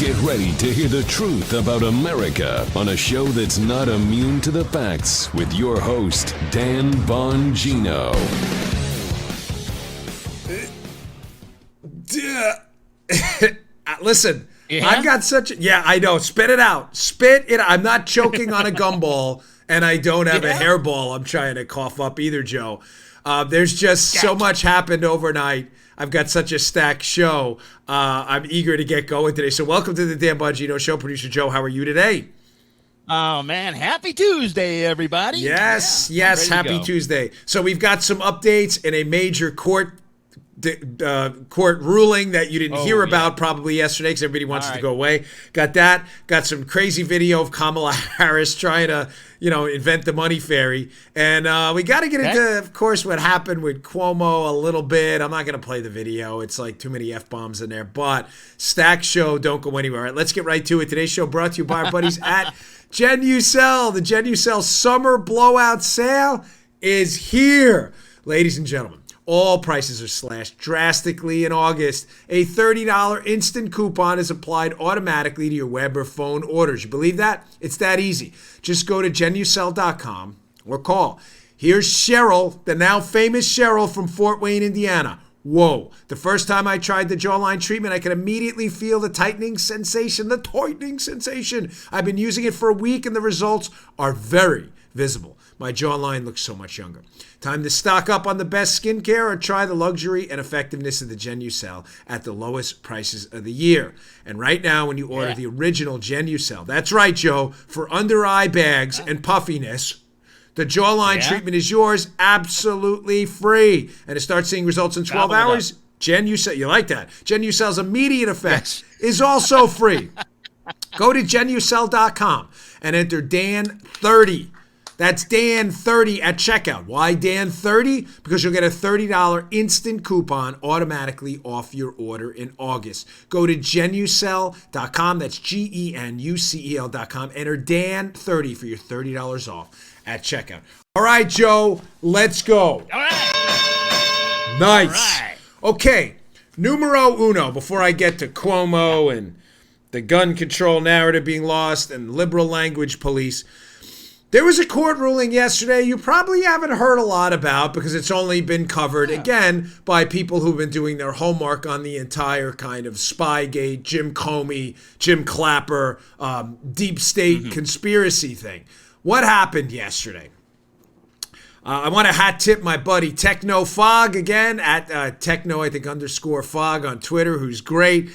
Get ready to hear the truth about America on a show that's not immune to the facts with your host, Dan Bongino. Listen, Yeah? I've got such a... Yeah, I know. Spit it out. Spit it. I'm not choking on a gumball, and I don't have a hairball I'm trying to cough up either, Joe. There's just so much happened overnight. I've got such a stacked show. I'm eager to get going today. So welcome to the Dan Bongino Show. Producer Joe, how are you today? Oh, man. Happy Tuesday, everybody. Yes, Yeah, yes. I'm ready to Happy go. Tuesday. So we've got some updates in a major court ruling that you didn't hear about probably yesterday because everybody wants it to go away. Got that. Got some crazy video of Kamala Harris trying to, invent the money fairy. And we got to get into, of course, what happened with Cuomo a little bit. I'm not going to play the video. It's like too many F-bombs in there. But stack show, don't go anywhere. All right, let's get right to it. Today's show brought to you by our buddies at Genucel. The Genucel Summer Blowout Sale is here. Ladies and gentlemen, all prices are slashed drastically in August. A $30 instant coupon is applied automatically to your web or phone orders. You believe that? It's that easy. Just go to genucel.com or call. Here's Cheryl, the now famous Cheryl from Fort Wayne, Indiana. Whoa. The first time I tried the jawline treatment, I could immediately feel the tightening sensation. I've been using it for a week and the results are very visible. My jawline looks so much younger. Time to stock up on the best skincare or try the luxury and effectiveness of the Genucel at the lowest prices of the year. And right now, when you order the original Genucel, that's right, Joe, for under eye bags and puffiness, the jawline treatment is yours absolutely free. And to start seeing results in 12 hours, Genucel, you like that? Genucel's immediate effect is also free. Go to Genucel.com and enter Dan30. That's Dan30 at checkout. Why Dan30? Because you'll get a $30 instant coupon automatically off your order in August. Go to Genucel.com. That's Genucel.com. Enter Dan30 for your $30 off at checkout. All right, Joe, let's go. All right. Nice. All right. Okay, numero uno, before I get to Cuomo and the gun control narrative being lost and liberal language police. There was a court ruling yesterday you probably haven't heard a lot about because it's only been covered, again, by people who've been doing their homework on the entire kind of Spygate, Jim Comey, Jim Clapper, deep state conspiracy thing. What happened yesterday? I want to hat tip my buddy Techno Fog again at Techno, I think, _Fog on Twitter, who's great,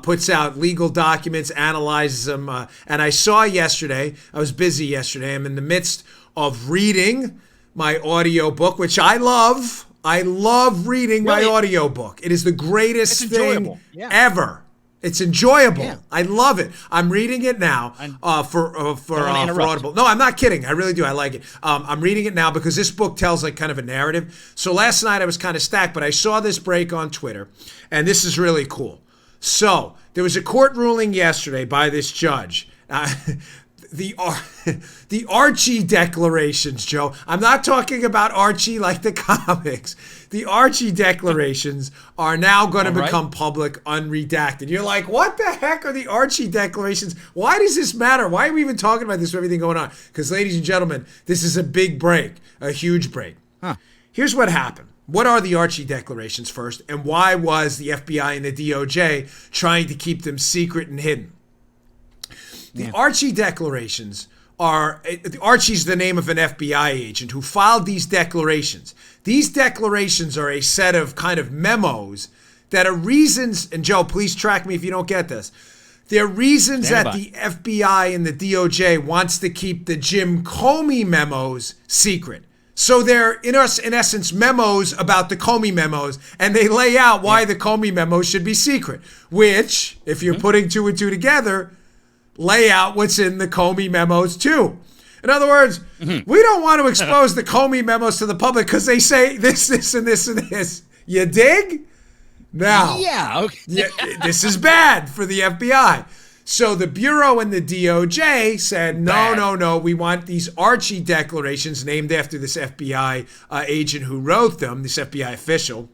puts out legal documents, analyzes them. And I saw yesterday, I was busy yesterday, I'm in the midst of reading my audio book, which I love. I love reading my audio book. It is the greatest thing ever. It's enjoyable. Yeah. I love it. I'm reading it now for Audible. No, I'm not kidding. I really do. I like it. I'm reading it now because this book tells like kind of a narrative. So last night I was kind of stacked, but I saw this break on Twitter, and this is really cool. So there was a court ruling yesterday by this judge. The Archie declarations, Joe. I'm not talking about Archie like the comics. The Archie declarations are now going to become public unredacted. You're like, what the heck are the Archie declarations? Why does this matter? Why are we even talking about this with everything going on? Because, ladies and gentlemen, this is a big break, a huge break. Here's what happened. What are the Archie declarations first, and why was the FBI and the DOJ trying to keep them secret and hidden? The Archie declarations are, Archie's the name of an FBI agent who filed these declarations. These declarations are a set of kind of memos that are reasons, and Joe, please track me if you don't get this. They're reasons that the FBI and the DOJ wants to keep the Jim Comey memos secret. So they're, in essence, memos about the Comey memos, and they lay out why the Comey memos should be secret, which, if you're putting two and two together, lay out what's in the Comey memos too. In other words, we don't want to expose the Comey memos to the public because they say this, and this, and this. You dig? Now, this is bad for the FBI. So the Bureau and the DOJ said, no, we want these Archie declarations named after this FBI agent who wrote them, this FBI official.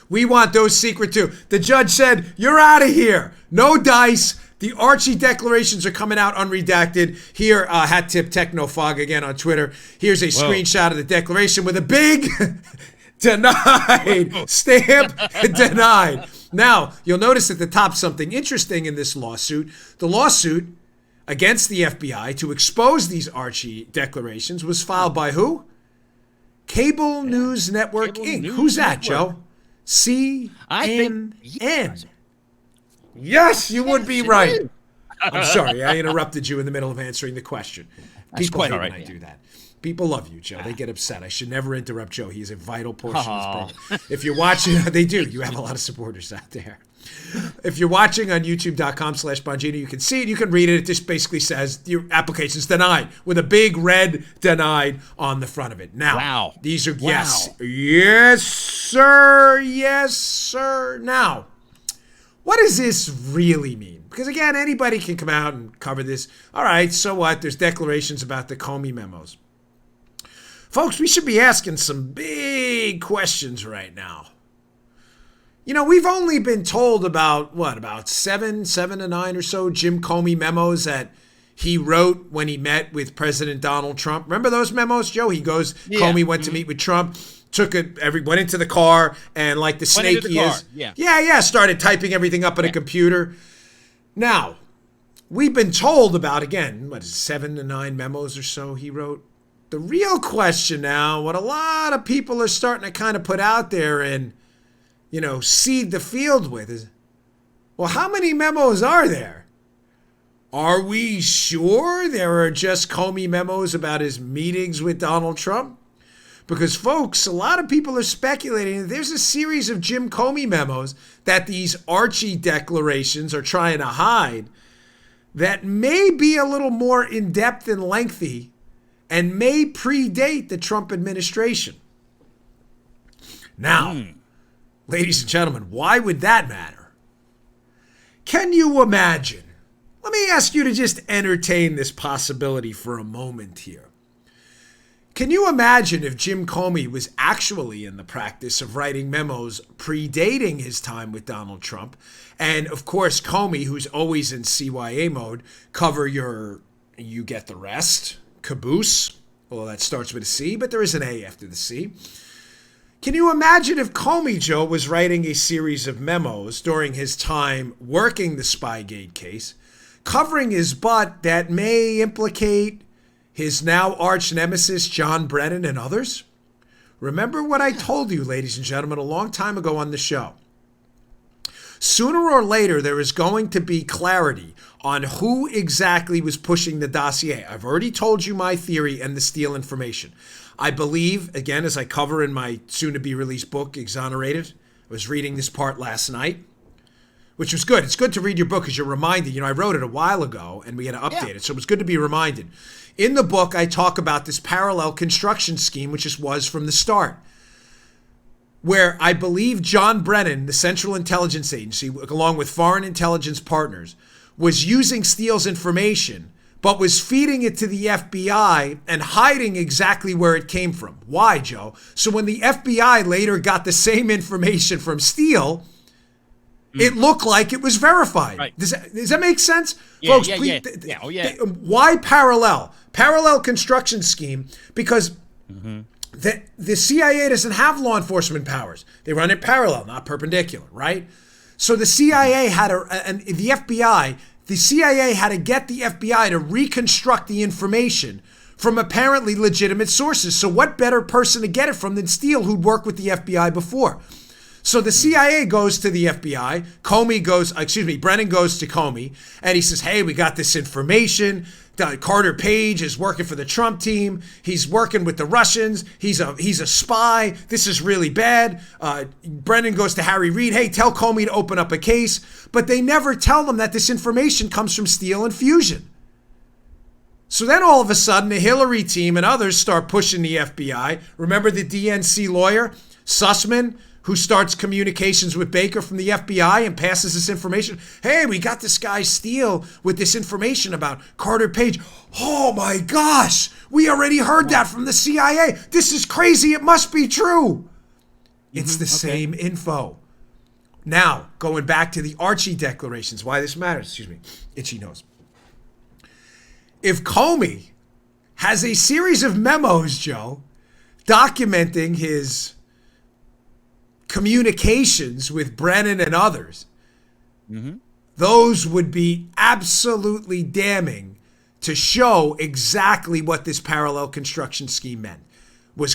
We want those secret too. The judge said, you're out of here. No dice. The Archie declarations are coming out unredacted. Here, hat tip Technofog again on Twitter. Here's a screenshot of the declaration with a big denied stamp. Denied. Now, you'll notice at the top something interesting in this lawsuit. The lawsuit against the FBI to expose these Archie declarations was filed by who? Cable News Network Inc. Who's that, Joe? CNN. Yes, you would be right. I'm sorry, I interrupted you in the middle of answering the question. People hate when I do that. People love you, Joe. They get upset. I should never interrupt Joe. He is a vital portion of this program. If you're watching, they do. You have a lot of supporters out there. If you're watching on youtube.com/Bongino, you can see it. You can read it. It just basically says your application's denied with a big red denied on the front of it. Now, these are yes. Yes, sir. Yes, sir. Now, what does this really mean? Because, again, anybody can come out and cover this. All right, so what? There's declarations about the Comey memos. Folks, we should be asking some big questions right now. You know, we've only been told about seven to nine or so Jim Comey memos that he wrote when he met with President Donald Trump. Remember those memos, Joe? He goes, Comey went to meet with Trump, went into the car, and like the snake he is. Started typing everything up on a computer. Now, we've been told about, again, 7 to 9 memos or so he wrote. The real question now, what a lot of people are starting to kind of put out there and, seed the field with is, well, how many memos are there? Are we sure there are just Comey memos about his meetings with Donald Trump? Because, folks, a lot of people are speculating that there's a series of Jim Comey memos that these Archie declarations are trying to hide that may be a little more in-depth and lengthy and may predate the Trump administration. Now, ladies and gentlemen, why would that matter? Can you imagine? Let me ask you to just entertain this possibility for a moment here. Can you imagine if Jim Comey was actually in the practice of writing memos predating his time with Donald Trump? And, of course, Comey, who's always in CYA mode, cover you get the rest, caboose. Well, that starts with a C, but there is an A after the C. Can you imagine if Comey, Joe, was writing a series of memos during his time working the Spygate case, covering his butt that may implicate his now arch nemesis, John Brennan, and others? Remember what I told you, ladies and gentlemen, a long time ago on the show. Sooner or later, there is going to be clarity on who exactly was pushing the dossier. I've already told you my theory and the Steele information. I believe, again, as I cover in my soon-to-be-released book, Exonerated, I was reading this part last night, which was good. It's good to read your book because you're reminded. I wrote it a while ago, and we had to update it, so it was good to be reminded. In the book, I talk about this parallel construction scheme, which was from the start, where I believe John Brennan, the Central Intelligence Agency, along with foreign intelligence partners, was using Steele's information, but was feeding it to the FBI and hiding exactly where it came from. Why, Joe? So when the FBI later got the same information from Steele, it looked like it was verified. Right. Does that make sense? Folks, please, why parallel? Parallel construction scheme, because the CIA doesn't have law enforcement powers. They run it parallel, not perpendicular, right? So the CIA had the CIA had to get the FBI to reconstruct the information from apparently legitimate sources. So what better person to get it from than Steele, who'd worked with the FBI before? So the CIA goes to the FBI. Brennan goes to Comey, and he says, hey, we got this information. Carter Page is working for the Trump team. He's working with the Russians. He's a spy. This is really bad. Brennan goes to Harry Reid. Hey, tell Comey to open up a case. But they never tell them that this information comes from Steele and Fusion. So then all of a sudden, the Hillary team and others start pushing the FBI. Remember the DNC lawyer, Sussman, who starts communications with Baker from the FBI and passes this information. Hey, we got this guy Steele with this information about Carter Page. Oh my gosh, we already heard that from the CIA. This is crazy. It must be true. It's the same info. Now, going back to the Archie declarations, why this matters, excuse me, itchy nose. If Comey has a series of memos, Joe, documenting his communications with Brennan and others, those would be absolutely damning to show exactly what this parallel construction scheme meant. Did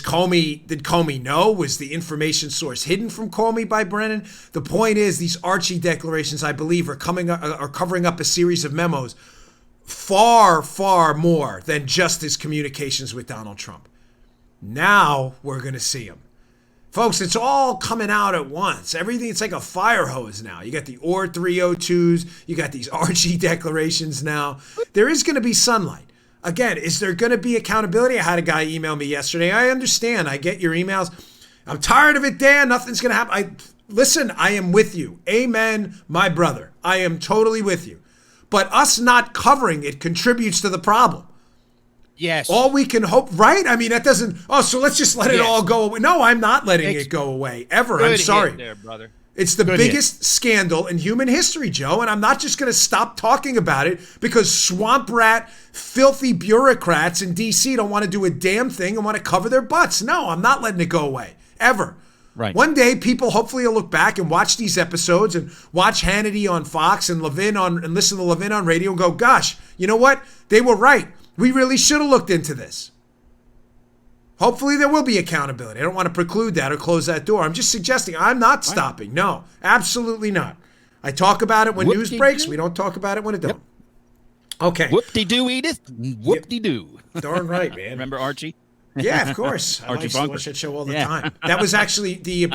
Comey know? Was the information source hidden from Comey by Brennan? The point is, these Archie declarations, I believe, are covering up a series of memos far, far more than just his communications with Donald Trump. Now we're going to see them. Folks, it's all coming out at once. Everything, it's like a fire hose now. You got the OR 302s. You got these Archie declarations now. There is going to be sunlight. Again, is there going to be accountability? I had a guy email me yesterday. I understand. I get your emails. I'm tired of it, Dan. Nothing's going to happen. Listen, I am with you. Amen, my brother. I am totally with you. But us not covering it contributes to the problem. Yes. All we can hope, right? I mean, that doesn't, so let's just let it all go away. No, I'm not letting it go away, ever. I'm sorry. There, brother. It's the biggest scandal in human history, Joe, and I'm not just going to stop talking about it because swamp rat, filthy bureaucrats in D.C. don't want to do a damn thing and want to cover their butts. No, I'm not letting it go away, ever. Right. One day, people hopefully will look back and watch these episodes and watch Hannity on Fox and listen to Levin on radio and go, gosh, you know what? They were right. We really should have looked into this. Hopefully there will be accountability. I don't want to preclude that or close that door. I'm just suggesting I'm not stopping. No, absolutely not. I talk about it when news breaks. We don't talk about it when it don't. Okay. Whoop-de-doo, Edith. Whoop-de-doo. Darn right, man. Remember Archie? Yeah, of course. I Archie used to Bunker. watch that show all the time. That was actually the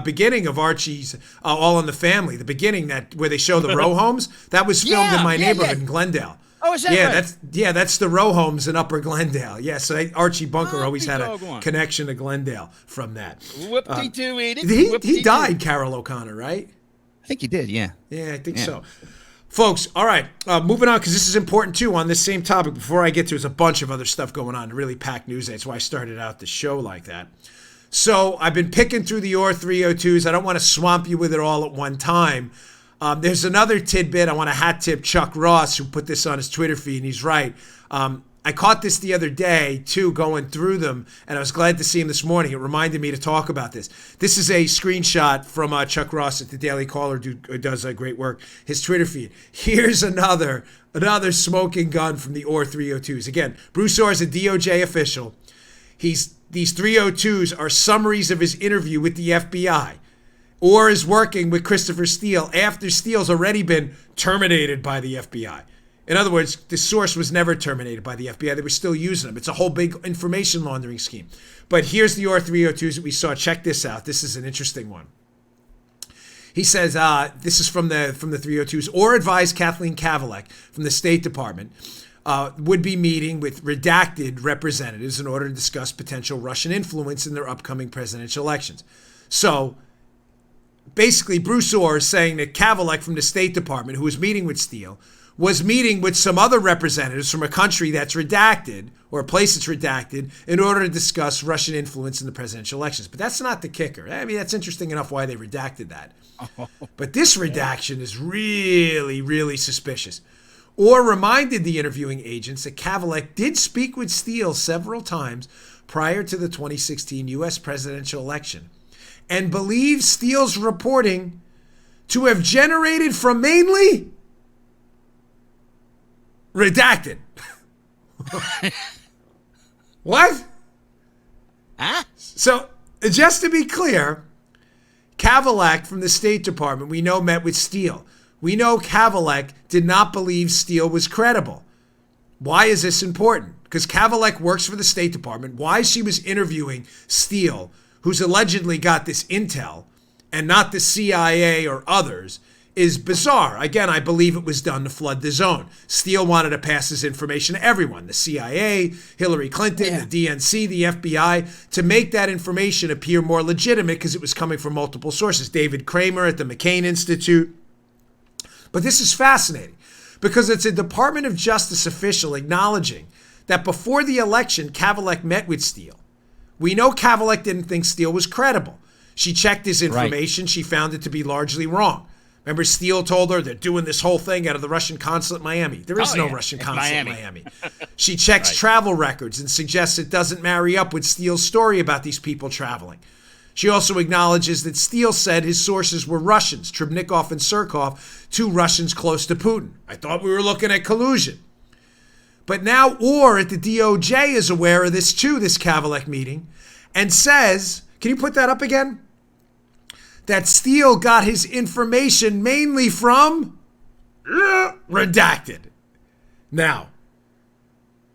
beginning of Archie's All in the Family. The beginning where they show the row homes. That was filmed in my neighborhood in Glendale. Oh, is that right? That's the row homes in Upper Glendale. Yeah, so Archie Bunker always had a doggone. connection to Glendale from that. Whoop-de-doo, Edith. He Whoop-de-doo. died, Carol O'Connor, right? I think he did, yeah. Yeah, I think so. Folks, all right, moving on, because this is important, too, on this same topic. Before I get to it, there's a bunch of other stuff going on, really packed news day. That's why I started out the show like that. So I've been picking through the OR 302s. I don't want to swamp you with it all at one time. There's another tidbit. I want to hat tip Chuck Ross, who put this on his Twitter feed, and he's right. I caught this the other day, too, going through them, and I was glad to see him this morning. It reminded me to talk about this. This is a screenshot from Chuck Ross at the Daily Caller, who does great work, his Twitter feed. Here's another smoking gun from the OR 302s. Again, Bruce Orr is a DOJ official. These 302s are summaries of his interview with the FBI. Orr is working with Christopher Steele after Steele's already been terminated by the FBI. In other words, the source was never terminated by the FBI. They were still using them. It's a whole big information laundering scheme. But here's the OR 302s that we saw. Check this out. This is an interesting one. He says, this is from the 302s. Orr advised Kathleen Kavalek from the State Department would be meeting with redacted representatives in order to discuss potential Russian influence in their upcoming presidential elections. So basically, Bruce Orr is saying that Kavalek from the State Department, who was meeting with Steele, was meeting with some other representatives from a country that's redacted, or a place that's redacted, in order to discuss Russian influence in the presidential elections. But that's not the kicker. I mean, that's interesting enough why they redacted that. But this redaction is really, really suspicious. Orr reminded the interviewing agents that Kavalek did speak with Steele several times prior to the 2016 U.S. presidential election, and believes Steele's reporting to have generated from mainly redacted. What? Huh? So, just to be clear, Kavalek from the State Department, we know, met with Steele. We know Kavalek did not believe Steele was credible. Why is this important? Because Kavalek works for the State Department. Why she was interviewing Steele, who's allegedly got this intel, and not the CIA or others, is bizarre. Again, I believe it was done to flood the zone. Steele wanted to pass this information to everyone, the CIA, Hillary Clinton, the DNC, the FBI, to make that information appear more legitimate because it was coming from multiple sources. David Kramer at the McCain Institute. But this is fascinating because it's a Department of Justice official acknowledging that before the election, Kavalek met with Steele. We know Kavalek didn't think Steele was credible. She checked his information. Right. She found it to be largely wrong. Remember, Steele told her they're doing this whole thing out of the Russian consulate in Miami. There is no Russian consulate in Miami. She checks travel records and suggests it doesn't marry up with Steele's story about these people traveling. She also acknowledges that Steele said his sources were Russians, Trebnikov and Surkov, 2 Russians close to Putin. I thought we were looking at collusion. But now Orr at the DOJ is aware of this too, this Kavalek meeting, and says, can you put that up again? That Steele got his information mainly from redacted. Now,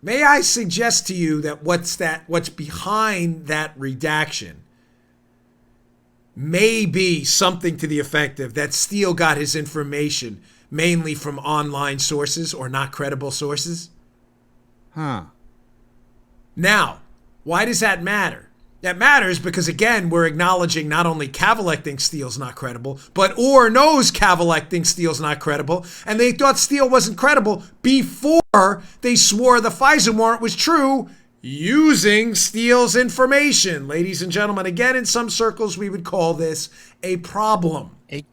may I suggest to you that what's behind that redaction may be something to the effect of that Steele got his information mainly from online sources or not credible sources? Now, why does that matter? That matters because, again, we're acknowledging not only Kavalek thinks Steele's not credible, but Orr knows Kavalek thinks Steele's not credible, and they thought Steele wasn't credible before they swore the FISA warrant was true using Steele's information. Ladies and gentlemen, again, in some circles, we would call this a problem. I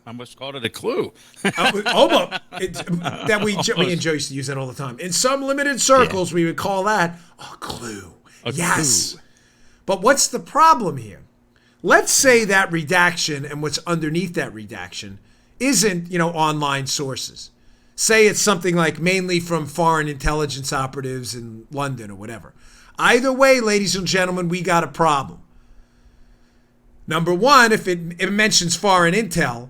almost called it a clue. Almost. Me and Joe used to use that all the time. In some limited circles, we would call that a clue. Yes. But what's the problem here? Let's say that redaction and what's underneath that redaction isn't, online sources. Say it's something like mainly from foreign intelligence operatives in London or whatever. Either way, ladies and gentlemen, we got a problem. Number one, if it mentions foreign intel,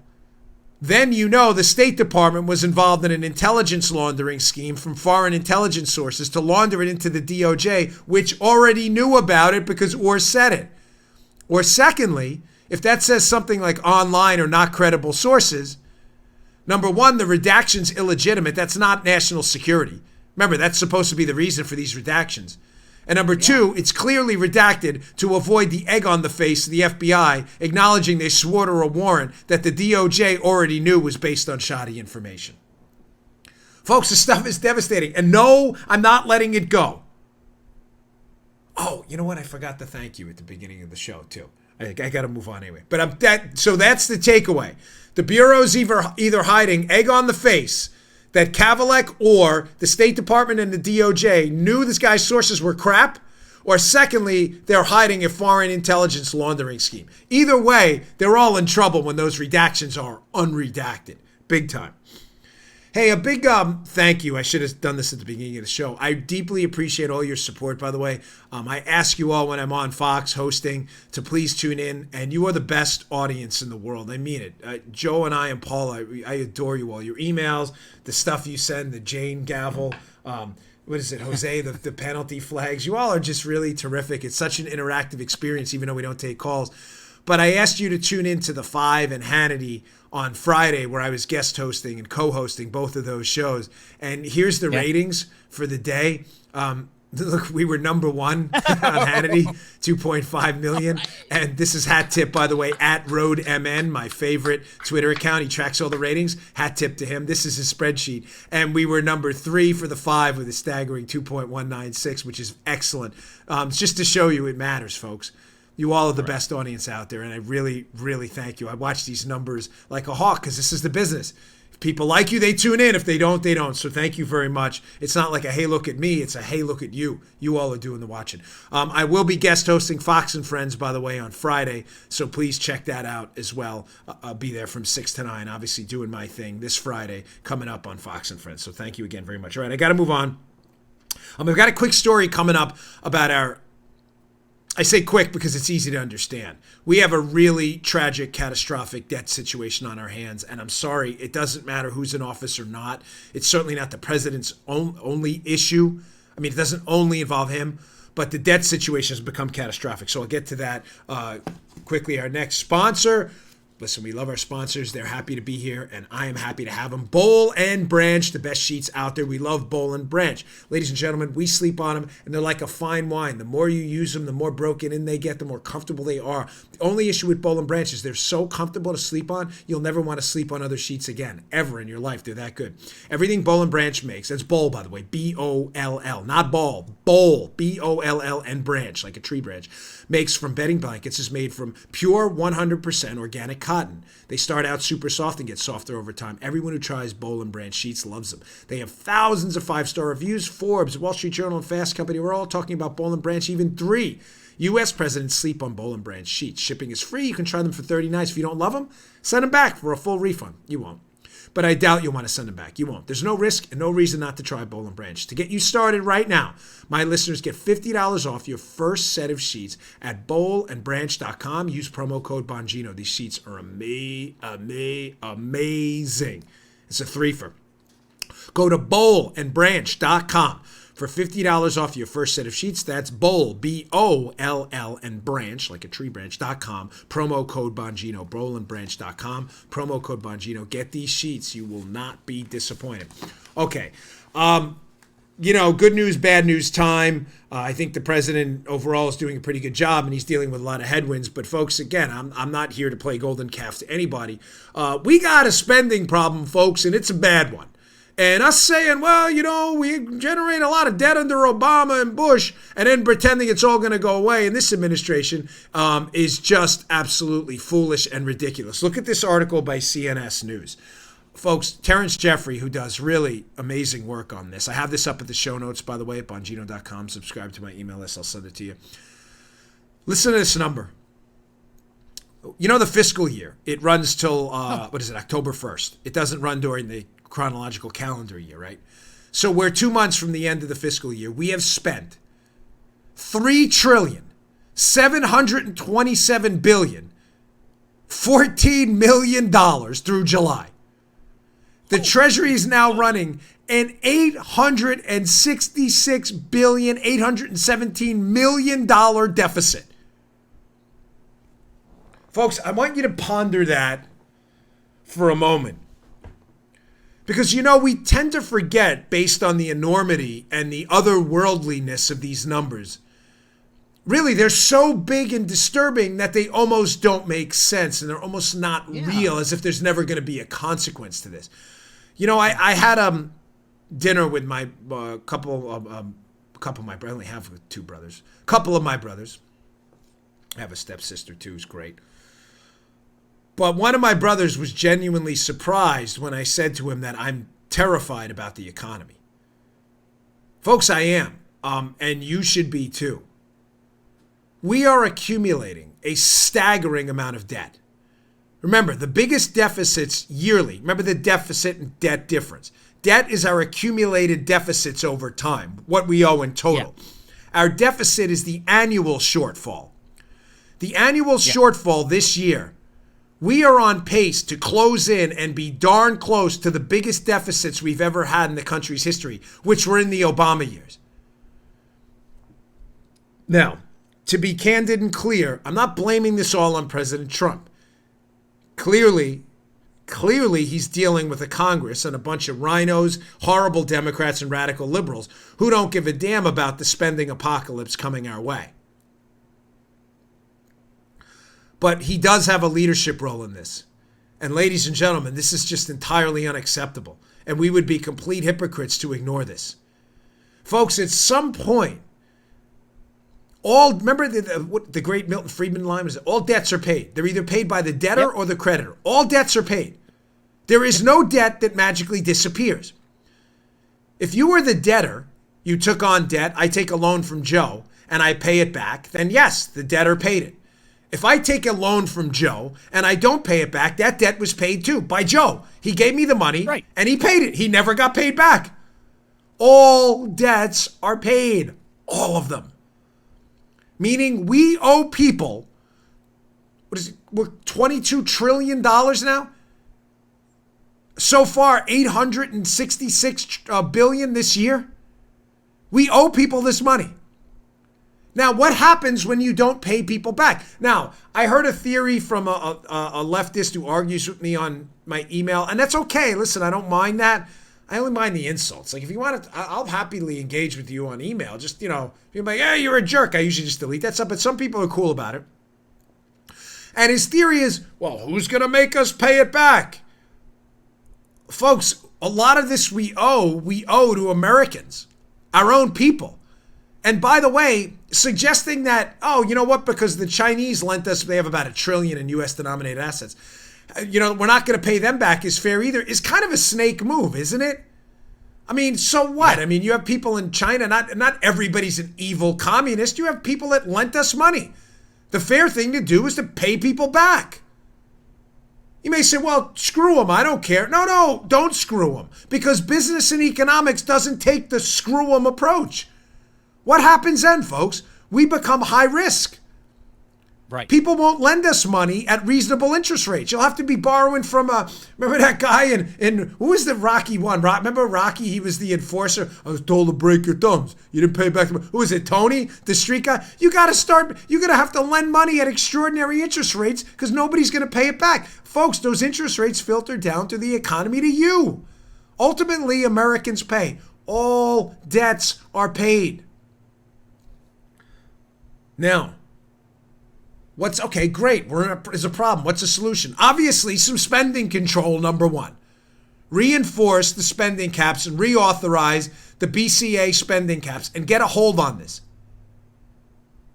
then the State Department was involved in an intelligence laundering scheme from foreign intelligence sources to launder it into the DOJ, which already knew about it because Orr said it. Or secondly, if that says something like online or not credible sources, number one, the redaction's illegitimate. That's not national security. Remember, that's supposed to be the reason for these redactions. And number two, it's clearly redacted to avoid the egg on the face of the FBI, acknowledging they swore to a warrant that the DOJ already knew was based on shoddy information. Folks, this stuff is devastating. And no, I'm not letting it go. Oh, you know what? I forgot to thank you at the beginning of the show, too. I got to move on anyway. But so that's the takeaway. The Bureau's either hiding egg on the face that Kavalek or the State Department and the DOJ knew this guy's sources were crap, or secondly, they're hiding a foreign intelligence laundering scheme. Either way, they're all in trouble when those redactions are unredacted. Big time. Hey, a big thank you. I should have done this at the beginning of the show. I deeply appreciate all your support, by the way. I ask you all when I'm on Fox hosting to please tune in, and you are the best audience in the world. I mean it. Joe and I and Paul, I adore you all. Your emails, the stuff you send, the Jane gavel, what is it, Jose, the penalty flags. You all are just really terrific. It's such an interactive experience, even though we don't take calls. But I asked you to tune in to The Five and Hannity on Friday, where I was guest hosting and co-hosting both of those shows. And here's the ratings for the day. Look, we were number one on Hannity, 2.5 million. And this is hat tip, by the way, at RoadMN, my favorite Twitter account. He tracks all the ratings. Hat tip to him. This is his spreadsheet. And we were number 3 for The Five with a staggering 2.196, which is excellent. Just to show you it matters, folks. You all are the best audience out there, and I really, really thank you. I watch these numbers like a hawk because this is the business. If people like you, they tune in. If they don't, they don't. So thank you very much. It's not like a hey, look at me. It's a hey, look at you. You all are doing the watching. I will be guest hosting Fox and Friends, by the way, on Friday, so please check that out as well. I'll be there from 6 to 9, obviously doing my thing this Friday coming up on Fox and Friends. So thank you again very much. All right, I got to move on. I've got a quick story coming up about I say quick because it's easy to understand. We have a really tragic, catastrophic debt situation on our hands, and I'm sorry, it doesn't matter who's in office or not. It's certainly not the president's only issue. I mean, it doesn't only involve him, but the debt situation has become catastrophic. So I'll get to that quickly. Our next sponsor, Listen, we love our sponsors. They're happy to be here, and I am happy to have them. Boll and Branch, the best sheets out there. We love Boll and Branch. Ladies and gentlemen, we sleep on them, and they're like a fine wine. The more you use them, the more broken in they get, the more comfortable they are. The only issue with Boll and Branch is they're so comfortable to sleep on, you'll never want to sleep on other sheets again, ever in your life. They're that good. Everything Boll and Branch makes, that's Boll, by the way, B-O-L-L, not ball, Boll, B-O-L-L, and Branch, like a tree branch, makes from bedding blankets, is made from pure 100% organic cotton. They start out super soft and get softer over time. Everyone who tries Boll and Branch sheets loves them. They have thousands of 5-star reviews. Forbes, Wall Street Journal, and Fast Company, we're all talking about Boll and Branch. Even 3 U.S. presidents sleep on Boll and Branch sheets. Shipping is free. You can try them for 30 nights. If you don't love them, send them back for a full refund. You won't. But I doubt you'll want to send them back. You won't. There's no risk and no reason not to try Boll and Branch. To get you started right now, my listeners get $50 off your first set of sheets at bollandbranch.com. Use promo code Bongino. These sheets are amazing. It's a threefer. Go to bollandbranch.com for $50 off your first set of sheets. That's Boll, B-O-L-L, and Branch, like a tree branch.com. Promo code Bongino, bollandbranch.com. Promo code Bongino. Get these sheets. You will not be disappointed. Okay. Good news, bad news time. I think the president overall is doing a pretty good job, and he's dealing with a lot of headwinds. But folks, again, I'm not here to play golden calf to anybody. We got a spending problem, folks, and it's a bad one. And us saying, well, we generate a lot of debt under Obama and Bush, and then pretending it's all going to go away in this administration is just absolutely foolish and ridiculous. Look at this article by CNS News. Folks, Terrence Jeffrey, who does really amazing work on this. I have this up at the show notes, by the way, at Bongino.com. Subscribe to my email list. I'll send it to you. Listen to this number. The fiscal year, it runs till, October 1st. It doesn't run during the chronological calendar year, right? So we're 2 months from the end of the fiscal year. We have spent $3,727,000,000,000, $14 million through July. The Treasury is now running an $866,817,000,000 deficit. Folks, I want you to ponder that for a moment. Because, we tend to forget, based on the enormity and the otherworldliness of these numbers, really, they're so big and disturbing that they almost don't make sense, and they're almost not real, as if there's never going to be a consequence to this. I had dinner with my couple of my brothers. I only have 2 brothers. Couple of my brothers. I have a stepsister, too, who's great. But one of my brothers was genuinely surprised when I said to him that I'm terrified about the economy. Folks, I am. And you should be too. We are accumulating a staggering amount of debt. Remember, the biggest deficits yearly. Remember the deficit and debt difference. Debt is our accumulated deficits over time, what we owe in total. Yeah. Our deficit is the annual shortfall. The annual shortfall this year, we are on pace to close in and be darn close to the biggest deficits we've ever had in the country's history, which were in the Obama years. Now, to be candid and clear, I'm not blaming this all on President Trump. Clearly, he's dealing with a Congress and a bunch of rhinos, horrible Democrats, and radical liberals who don't give a damn about the spending apocalypse coming our way. But he does have a leadership role in this. And ladies and gentlemen, this is just entirely unacceptable. And we would be complete hypocrites to ignore this. Folks, at some point, remember the great Milton Friedman line was, all debts are paid. They're either paid by the debtor or the creditor. All debts are paid. There is no debt that magically disappears. If you were the debtor, you took on debt, I take a loan from Joe, and I pay it back, then yes, the debtor paid it. If I take a loan from Joe and I don't pay it back, that debt was paid too by Joe. He gave me the money and he paid it. He never got paid back. All debts are paid. All of them. Meaning we owe people, we're $22 trillion now? So far, $866 billion this year. We owe people this money. Now, what happens when you don't pay people back? Now, I heard a theory from a leftist who argues with me on my email, and that's okay. Listen, I don't mind that. I only mind the insults. Like, if you want to, I'll happily engage with you on email. Just, you're like, hey, you're a jerk. I usually just delete that stuff, but some people are cool about it. And his theory is, well, who's going to make us pay it back? Folks, a lot of this we owe to Americans, our own people. And by the way, suggesting that, oh, you know what, because the Chinese lent us, they have about $1 trillion in U.S. denominated assets. We're not going to pay them back is fair either, is kind of a snake move, isn't it? I mean, so what? I mean, you have people in China, not everybody's an evil communist. You have people that lent us money. The fair thing to do is to pay people back. You may say, well, screw them. I don't care. No, don't screw them. Because business and economics doesn't take the screw them approach. What happens then, folks? We become high risk. Right. People won't lend us money at reasonable interest rates. You'll have to be borrowing from remember that guy in who was the Rocky one? Remember Rocky? He was the enforcer. I was told to break your thumbs. You didn't pay back. Who was it? Tony, the street guy. You're gonna have to lend money at extraordinary interest rates because nobody's gonna pay it back. Folks, those interest rates filter down to the economy, to you. Ultimately, Americans pay. All debts are paid. Now, okay, great. There's a problem. What's the solution? Obviously, some spending control, number one. Reinforce the spending caps and reauthorize the BCA spending caps and get a hold on this.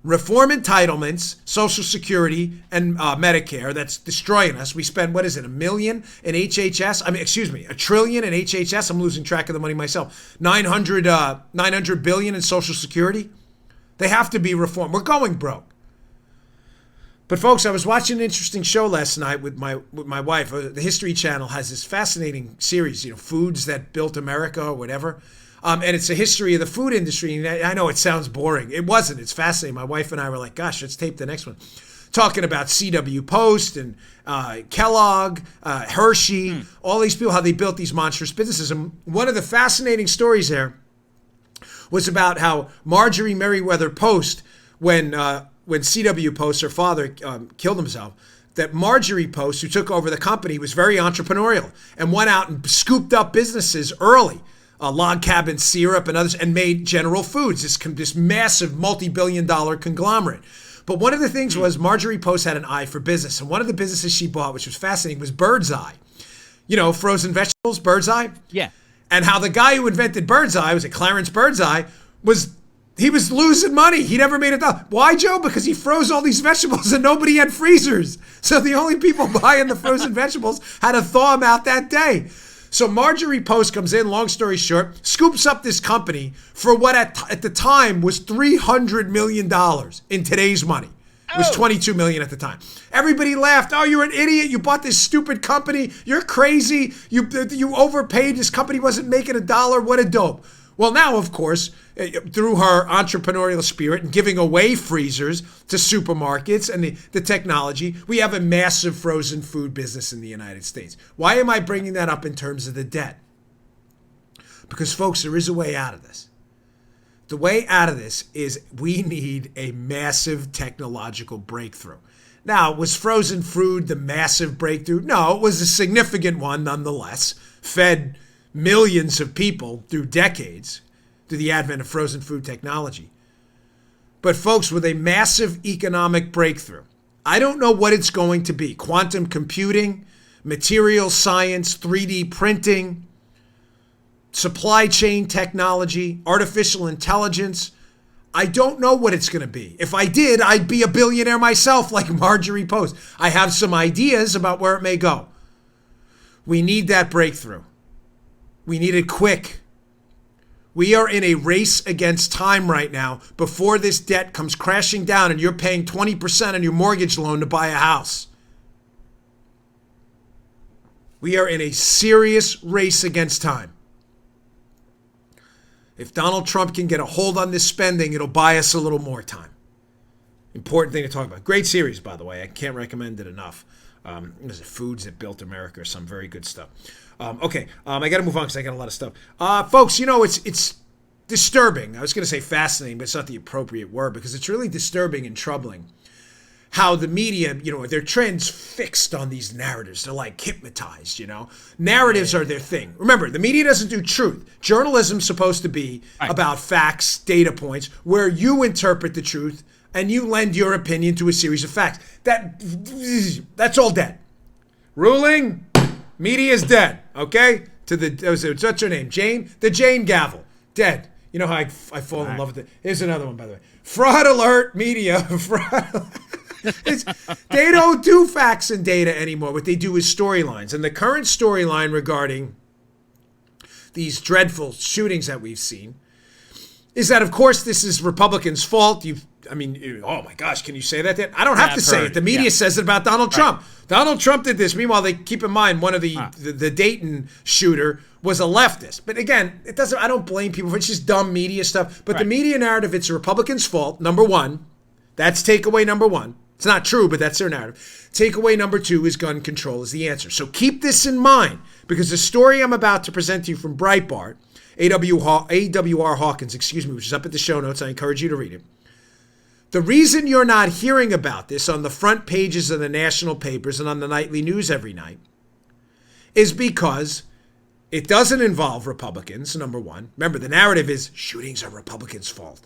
Reform entitlements, Social Security, and Medicare. That's destroying us. We spend, $1 million in HHS? $1 trillion in HHS. I'm losing track of the money myself. 900 billion in Social Security. They have to be reformed. We're going broke. But folks, I was watching an interesting show last night with my wife. The History Channel has this fascinating series, Foods That Built America or whatever. And it's a history of the food industry. And I know it sounds boring. It wasn't. It's fascinating. My wife and I were like, gosh, let's tape the next one. Talking about C.W. Post and Kellogg, Hershey, all these people, how they built these monstrous businesses. And one of the fascinating stories there was about how Marjorie Merriweather Post, when C.W. Post, her father, killed himself, that Marjorie Post, who took over the company, was very entrepreneurial and went out and scooped up businesses early, Log Cabin Syrup and others, and made General Foods, this massive multi-billion-dollar conglomerate. But one of the things was Marjorie Post had an eye for business, and one of the businesses she bought, which was fascinating, was Bird's Eye. Frozen vegetables, Bird's Eye? Yeah. And how the guy who invented Bird's Eye, was it Clarence Bird's Eye, he was losing money. He never made it down. Why, Joe? Because he froze all these vegetables and nobody had freezers. So the only people buying the frozen vegetables had to thaw them out that day. So Marjorie Post comes in, long story short, scoops up this company for what at the time was $300 million in today's money. It was $22 million at the time. Everybody laughed. Oh, you're an idiot. You bought this stupid company. You're crazy. You overpaid. This company wasn't making $1. What a dope. Well, now, of course, through her entrepreneurial spirit and giving away freezers to supermarkets and the technology, we have a massive frozen food business in the United States. Why am I bringing that up in terms of the debt? Because, folks, there is a way out of this. The way out of this is we need a massive technological breakthrough. Now, was frozen food the massive breakthrough? No, it was a significant one nonetheless. Fed millions of people through decades through the advent of frozen food technology. But folks, with a massive economic breakthrough, I don't know what it's going to be. Quantum computing, material science, 3D printing, supply chain technology, artificial intelligence. I don't know what it's going to be. If I did, I'd be a billionaire myself like Marjorie Post. I have some ideas about where it may go. We need that breakthrough. We need it quick. We are in a race against time right now before this debt comes crashing down and you're paying 20% on your mortgage loan to buy a house. We are in a serious race against time. If Donald Trump can get a hold on this spending, it'll buy us a little more time. Important thing to talk about. Great series, by the way. I can't recommend it enough. There's Foods That Built America or some very good stuff. I got to move on because I got a lot of stuff. Folks, disturbing. I was going to say fascinating, but it's not the appropriate word because it's really disturbing and troubling how the media, their trends fixed on these narratives. They're like hypnotized, Narratives are their thing. Remember, the media doesn't do truth. Journalism's supposed to be about facts, data points, where you interpret the truth and you lend your opinion to a series of facts. That's all dead. Ruling, media is dead, okay? What's her name? Jane? The Jane Gavel. Dead. You know how I fall in love with it. Here's another one, by the way. Fraud alert, media. Fraud. They don't do facts and data anymore. What they do is storylines. And the current storyline regarding these dreadful shootings that we've seen is that, of course, this is Republicans' fault. Oh my gosh, can you say that? I don't have to say it. The media says it about Donald Trump. Donald Trump did this. Meanwhile, they keep in mind one of the Dayton shooter was a leftist. But again, I don't blame people for it's just dumb media stuff. But the media narrative, it's a Republicans' fault, number one. That's takeaway number one. It's not true, but that's their narrative. Takeaway number two is gun control is the answer. So keep this in mind because the story I'm about to present to you from Breitbart, AWR Hawkins, which is up at the show notes. I encourage you to read it. The reason you're not hearing about this on the front pages of the national papers and on the nightly news every night is because it doesn't involve Republicans, number one. Remember, the narrative is shootings are Republicans' fault.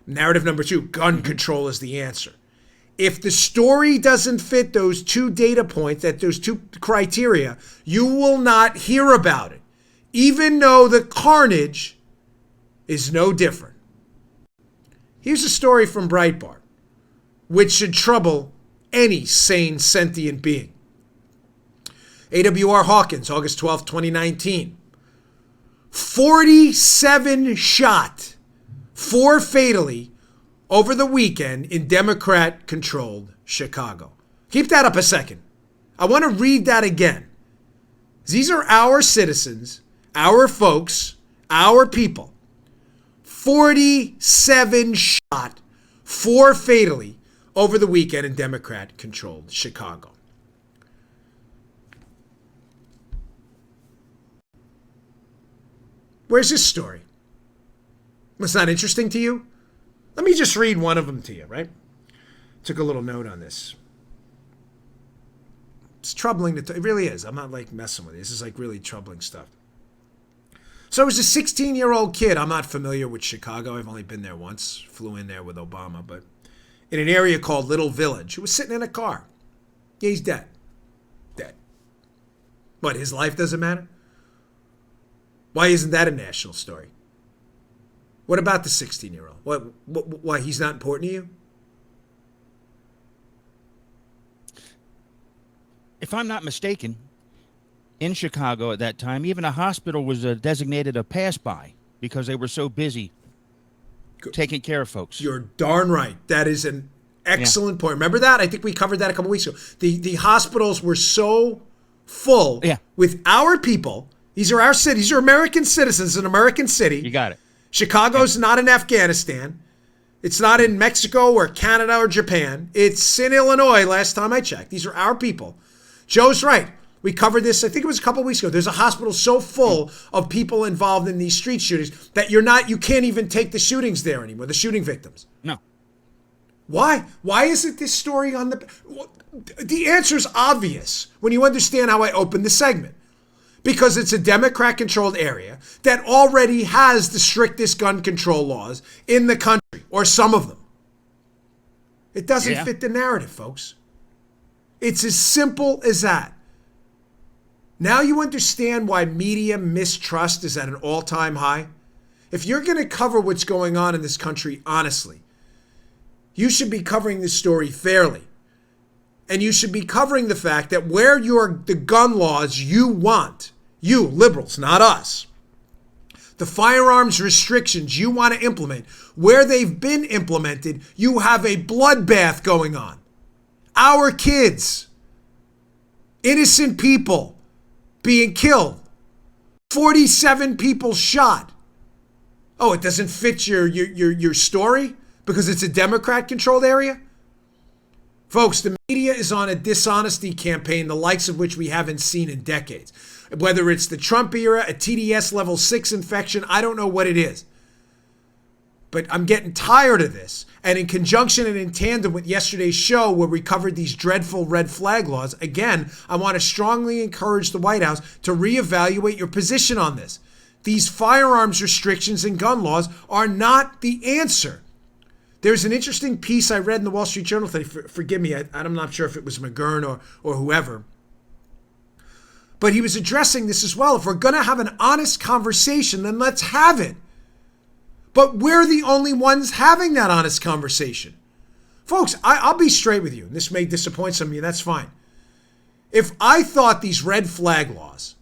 Narrative number two, gun control is the answer. If the story doesn't fit those two data points, those two criteria, you will not hear about it, even though the carnage is no different. Here's a story from Breitbart, which should trouble any sane, sentient being. AWR Hawkins, August 12, 2019. 47 shot, 4 fatally, over the weekend in Democrat-controlled Chicago. Keep that up a second. I want to read that again. These are our citizens, our folks, our people. 47 shot, 4 fatally over the weekend in Democrat-controlled Chicago. Where's this story? It's not interesting to you? Let me just read one of them to you, right? Took a little note on this. It's troubling. It really is. I'm not messing with it. This is really troubling stuff. So it was a 16-year-old kid. I'm not familiar with Chicago. I've only been there once. Flew in there with Obama. But in an area called Little Village, who was sitting in a car. Yeah, he's dead. Dead. What, his life doesn't matter? Why isn't that a national story? What about the 16-year-old? Why, he's not important to you? If I'm not mistaken, in Chicago at that time, even a hospital was designated a pass-by because they were so busy taking care of folks. You're darn right. That is an excellent point. Remember that? I think we covered that a couple weeks ago. The hospitals were so full with our people. These are our cities. These are American citizens in an American city. You got it. Chicago's not in Afghanistan. It's not in Mexico or Canada or Japan. It's in Illinois last time I checked. These are our people. Joe's right. We covered this, I think it was a couple weeks ago. There's a hospital so full of people involved in these street shootings that you can't even take the shootings there anymore, the shooting victims. No. Why? Why isn't this story on the answer's obvious when you understand how I opened the segment. Because it's a Democrat-controlled area that already has the strictest gun control laws in the country, or some of them. It doesn't fit the narrative, folks. It's as simple as that. Now you understand why media mistrust is at an all-time high? If you're going to cover what's going on in this country honestly, you should be covering this story fairly. And you should be covering the fact that where the gun laws you want, you liberals, not us, the firearms restrictions you want to implement, where they've been implemented, you have a bloodbath going on. Our kids, innocent people being killed, 47 people shot. Oh, it doesn't fit your story because it's a Democrat-controlled area? Folks, the media is on a dishonesty campaign, the likes of which we haven't seen in decades. Whether it's the Trump era, a TDS level 6 infection, I don't know what it is. But I'm getting tired of this. And in conjunction and in tandem with yesterday's show where we covered these dreadful red flag laws, again, I want to strongly encourage the White House to reevaluate your position on this. These firearms restrictions and gun laws are not the answer. There's an interesting piece I read in the Wall Street Journal today. Forgive me, I'm not sure if it was McGurn or whoever. But he was addressing this as well. If we're going to have an honest conversation, then let's have it. But we're the only ones having that honest conversation. Folks, I'll be straight with you. This may disappoint some of you. That's fine. If I thought these red flag laws,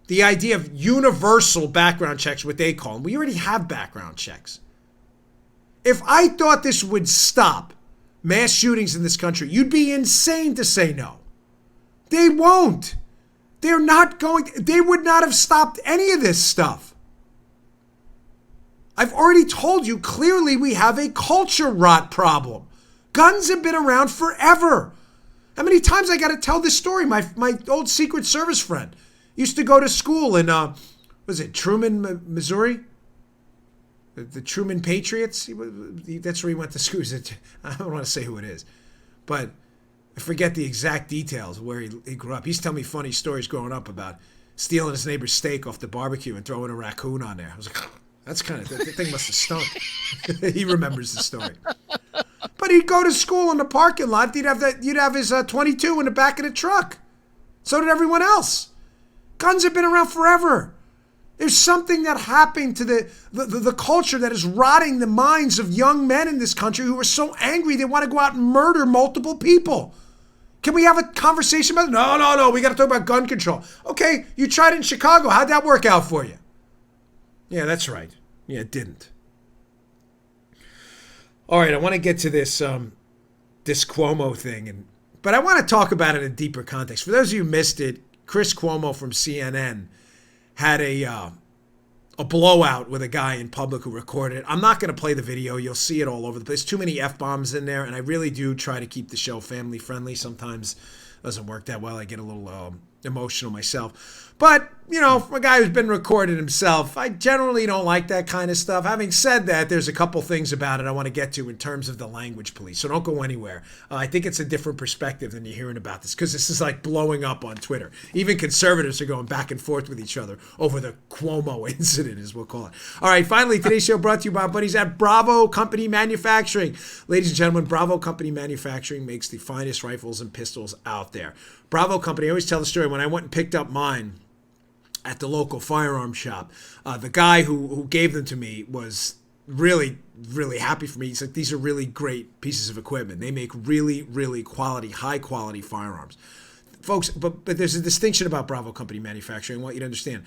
the idea of universal background checks, what they call them, we already have background checks. If I thought this would stop mass shootings in this country, you'd be insane to say no. They won't. They're not going. They would not have stopped any of this stuff. I've already told you clearly we have a culture rot problem. Guns have been around forever. How many times I got to tell this story? My old Secret Service friend used to go to school in, was it Truman, Missouri? The Truman Patriots? That's where he went to school. I don't want to say who it is. But I forget the exact details of where he grew up. He used to tell me funny stories growing up about stealing his neighbor's steak off the barbecue and throwing a raccoon on there. I was like, that's kind of, the thing must have stunk. He remembers the story. But he'd go to school in the parking lot. You'd have his 22 in the back of the truck. So did everyone else. Guns have been around forever. There's something that happened to the culture that is rotting the minds of young men in this country who are so angry they want to go out and murder multiple people. Can we have a conversation about it? No. We got to talk about gun control. Okay, you tried it in Chicago. How'd that work out for you? Yeah, that's right. Yeah, it didn't. All right, I want to get to this Cuomo thing, but I want to talk about it in deeper context. For those of you who missed it, Chris Cuomo from CNN had a blowout with a guy in public who recorded it. I'm not going to play the video. You'll see it all over the place. Too many F-bombs in there, and I really do try to keep the show family friendly. Sometimes it doesn't work that well. I get a little emotional myself. But, from a guy who's been recorded himself, I generally don't like that kind of stuff. Having said that, there's a couple things about it I want to get to in terms of the language police. So don't go anywhere. I think it's a different perspective than you're hearing about this, because this is like blowing up on Twitter. Even conservatives are going back and forth with each other over the Cuomo incident, as we'll call it. All right, finally, today's show brought to you by our buddies at Bravo Company Manufacturing. Ladies and gentlemen, Bravo Company Manufacturing makes the finest rifles and pistols out there. Bravo Company, I always tell the story, when I went and picked up mine at the local firearm shop, the guy who gave them to me was really, really happy for me. He's like, these are really great pieces of equipment. They make really, really quality, high quality firearms. Folks, but there's a distinction about Bravo Company Manufacturing. I want you to understand.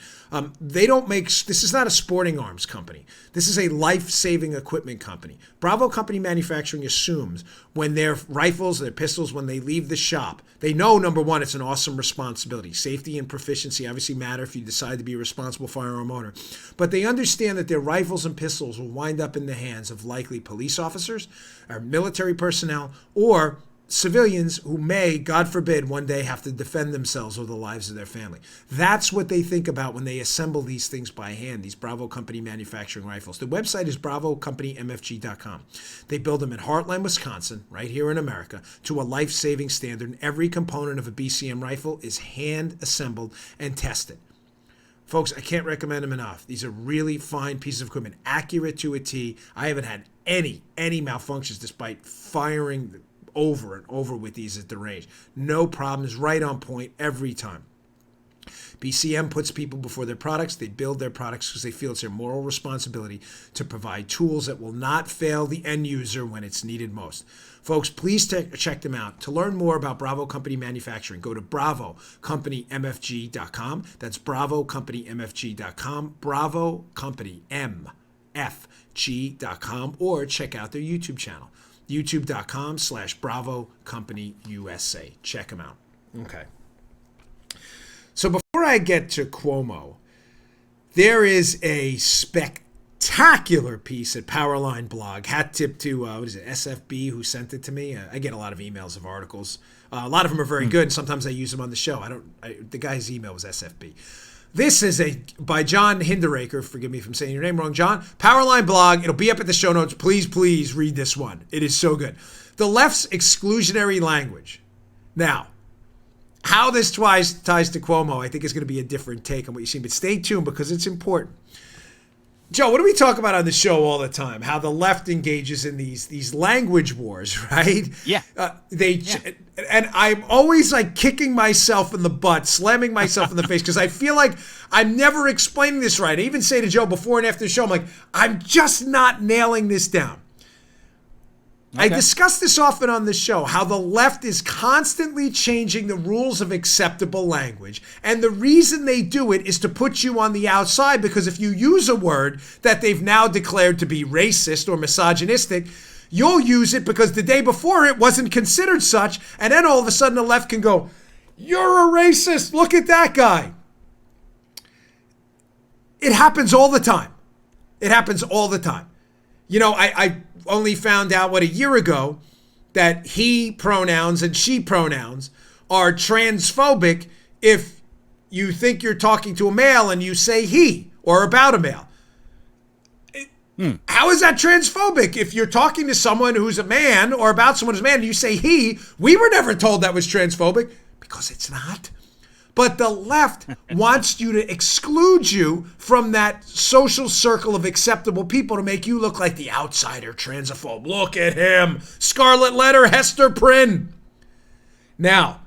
They don't make, this is not a sporting arms company. This is a life-saving equipment company. Bravo Company Manufacturing assumes when their rifles, their pistols, when they leave the shop, they know, number one, it's an awesome responsibility. Safety and proficiency obviously matter if you decide to be a responsible firearm owner. But they understand that their rifles and pistols will wind up in the hands of likely police officers, or military personnel, or civilians who may, God forbid, one day have to defend themselves or the lives of their family. That's what they think about when they assemble these things by hand, these Bravo Company Manufacturing rifles. The website is bravocompanymfg.com. They build them in Heartland, Wisconsin, right here in America, to a life-saving standard. And every component of a BCM rifle is hand-assembled and tested. Folks, I can't recommend them enough. These are really fine pieces of equipment, accurate to a T. I haven't had any malfunctions despite firing over and over with these at the range. No problems, right on point every time. BCM puts people before their products. They build their products because they feel it's their moral responsibility to provide tools that will not fail the end user when it's needed most. Folks, please check them out. To learn more about Bravo Company Manufacturing, go to bravocompanymfg.com. That's bravocompanymfg.com, bravocompanymfg.com, or check out their YouTube channel. youtube.com/Bravo Company USA. Check them out. Okay. So before I get to Cuomo, there is a spectacular piece at Powerline Blog. Hat tip to, SFB, who sent it to me. I get a lot of emails of articles. A lot of them are very good, and sometimes I use them on the show. The guy's email was SFB. This is by John Hinderaker. Forgive me if I'm saying your name wrong, John. Powerline blog. It'll be up at the show notes. Please read this one. It is so good. The left's exclusionary language. Now, how this ties to Cuomo, I think is going to be a different take on what you've seen. But stay tuned because it's important. Joe, what do we talk about on the show all the time? How the left engages in these language wars, right? Yeah. And I'm always like kicking myself in the butt, slamming myself in the face because I feel like I'm never explaining this right. I even say to Joe before and after the show, I'm like, I'm just not nailing this down. Okay. I discuss this often on the show, how the left is constantly changing the rules of acceptable language. And the reason they do it is to put you on the outside, because if you use a word that they've now declared to be racist or misogynistic, you'll use it because the day before it wasn't considered such. And then all of a sudden the left can go, you're a racist. Look at that guy. It happens all the time. It happens all the time. You know, I only found out, a year ago, that he pronouns and she pronouns are transphobic if you think you're talking to a male and you say he or about a male. How is that transphobic? If you're talking to someone who's a man or about someone who's a man and you say he, we were never told that was transphobic, because it's not. But the left wants you to exclude you from that social circle of acceptable people to make you look like the outsider transphobe. Look at him. Scarlet letter, Hester Prynne. Now,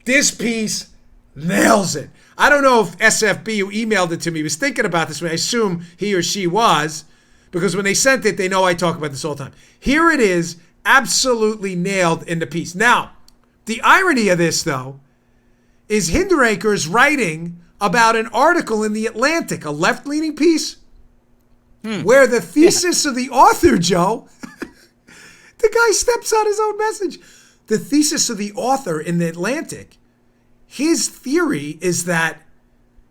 this piece nails it. I don't know if SFB, who emailed it to me, was thinking about this. I assume he or she was, because when they sent it, they know I talk about this all the time. Here it is, absolutely nailed in the piece. Now, the irony of this, though, is Hinderaker's writing about an article in The Atlantic, a left-leaning piece, where the thesis of the author, Joe, the guy steps on his own message. The thesis of the author in The Atlantic, his theory is that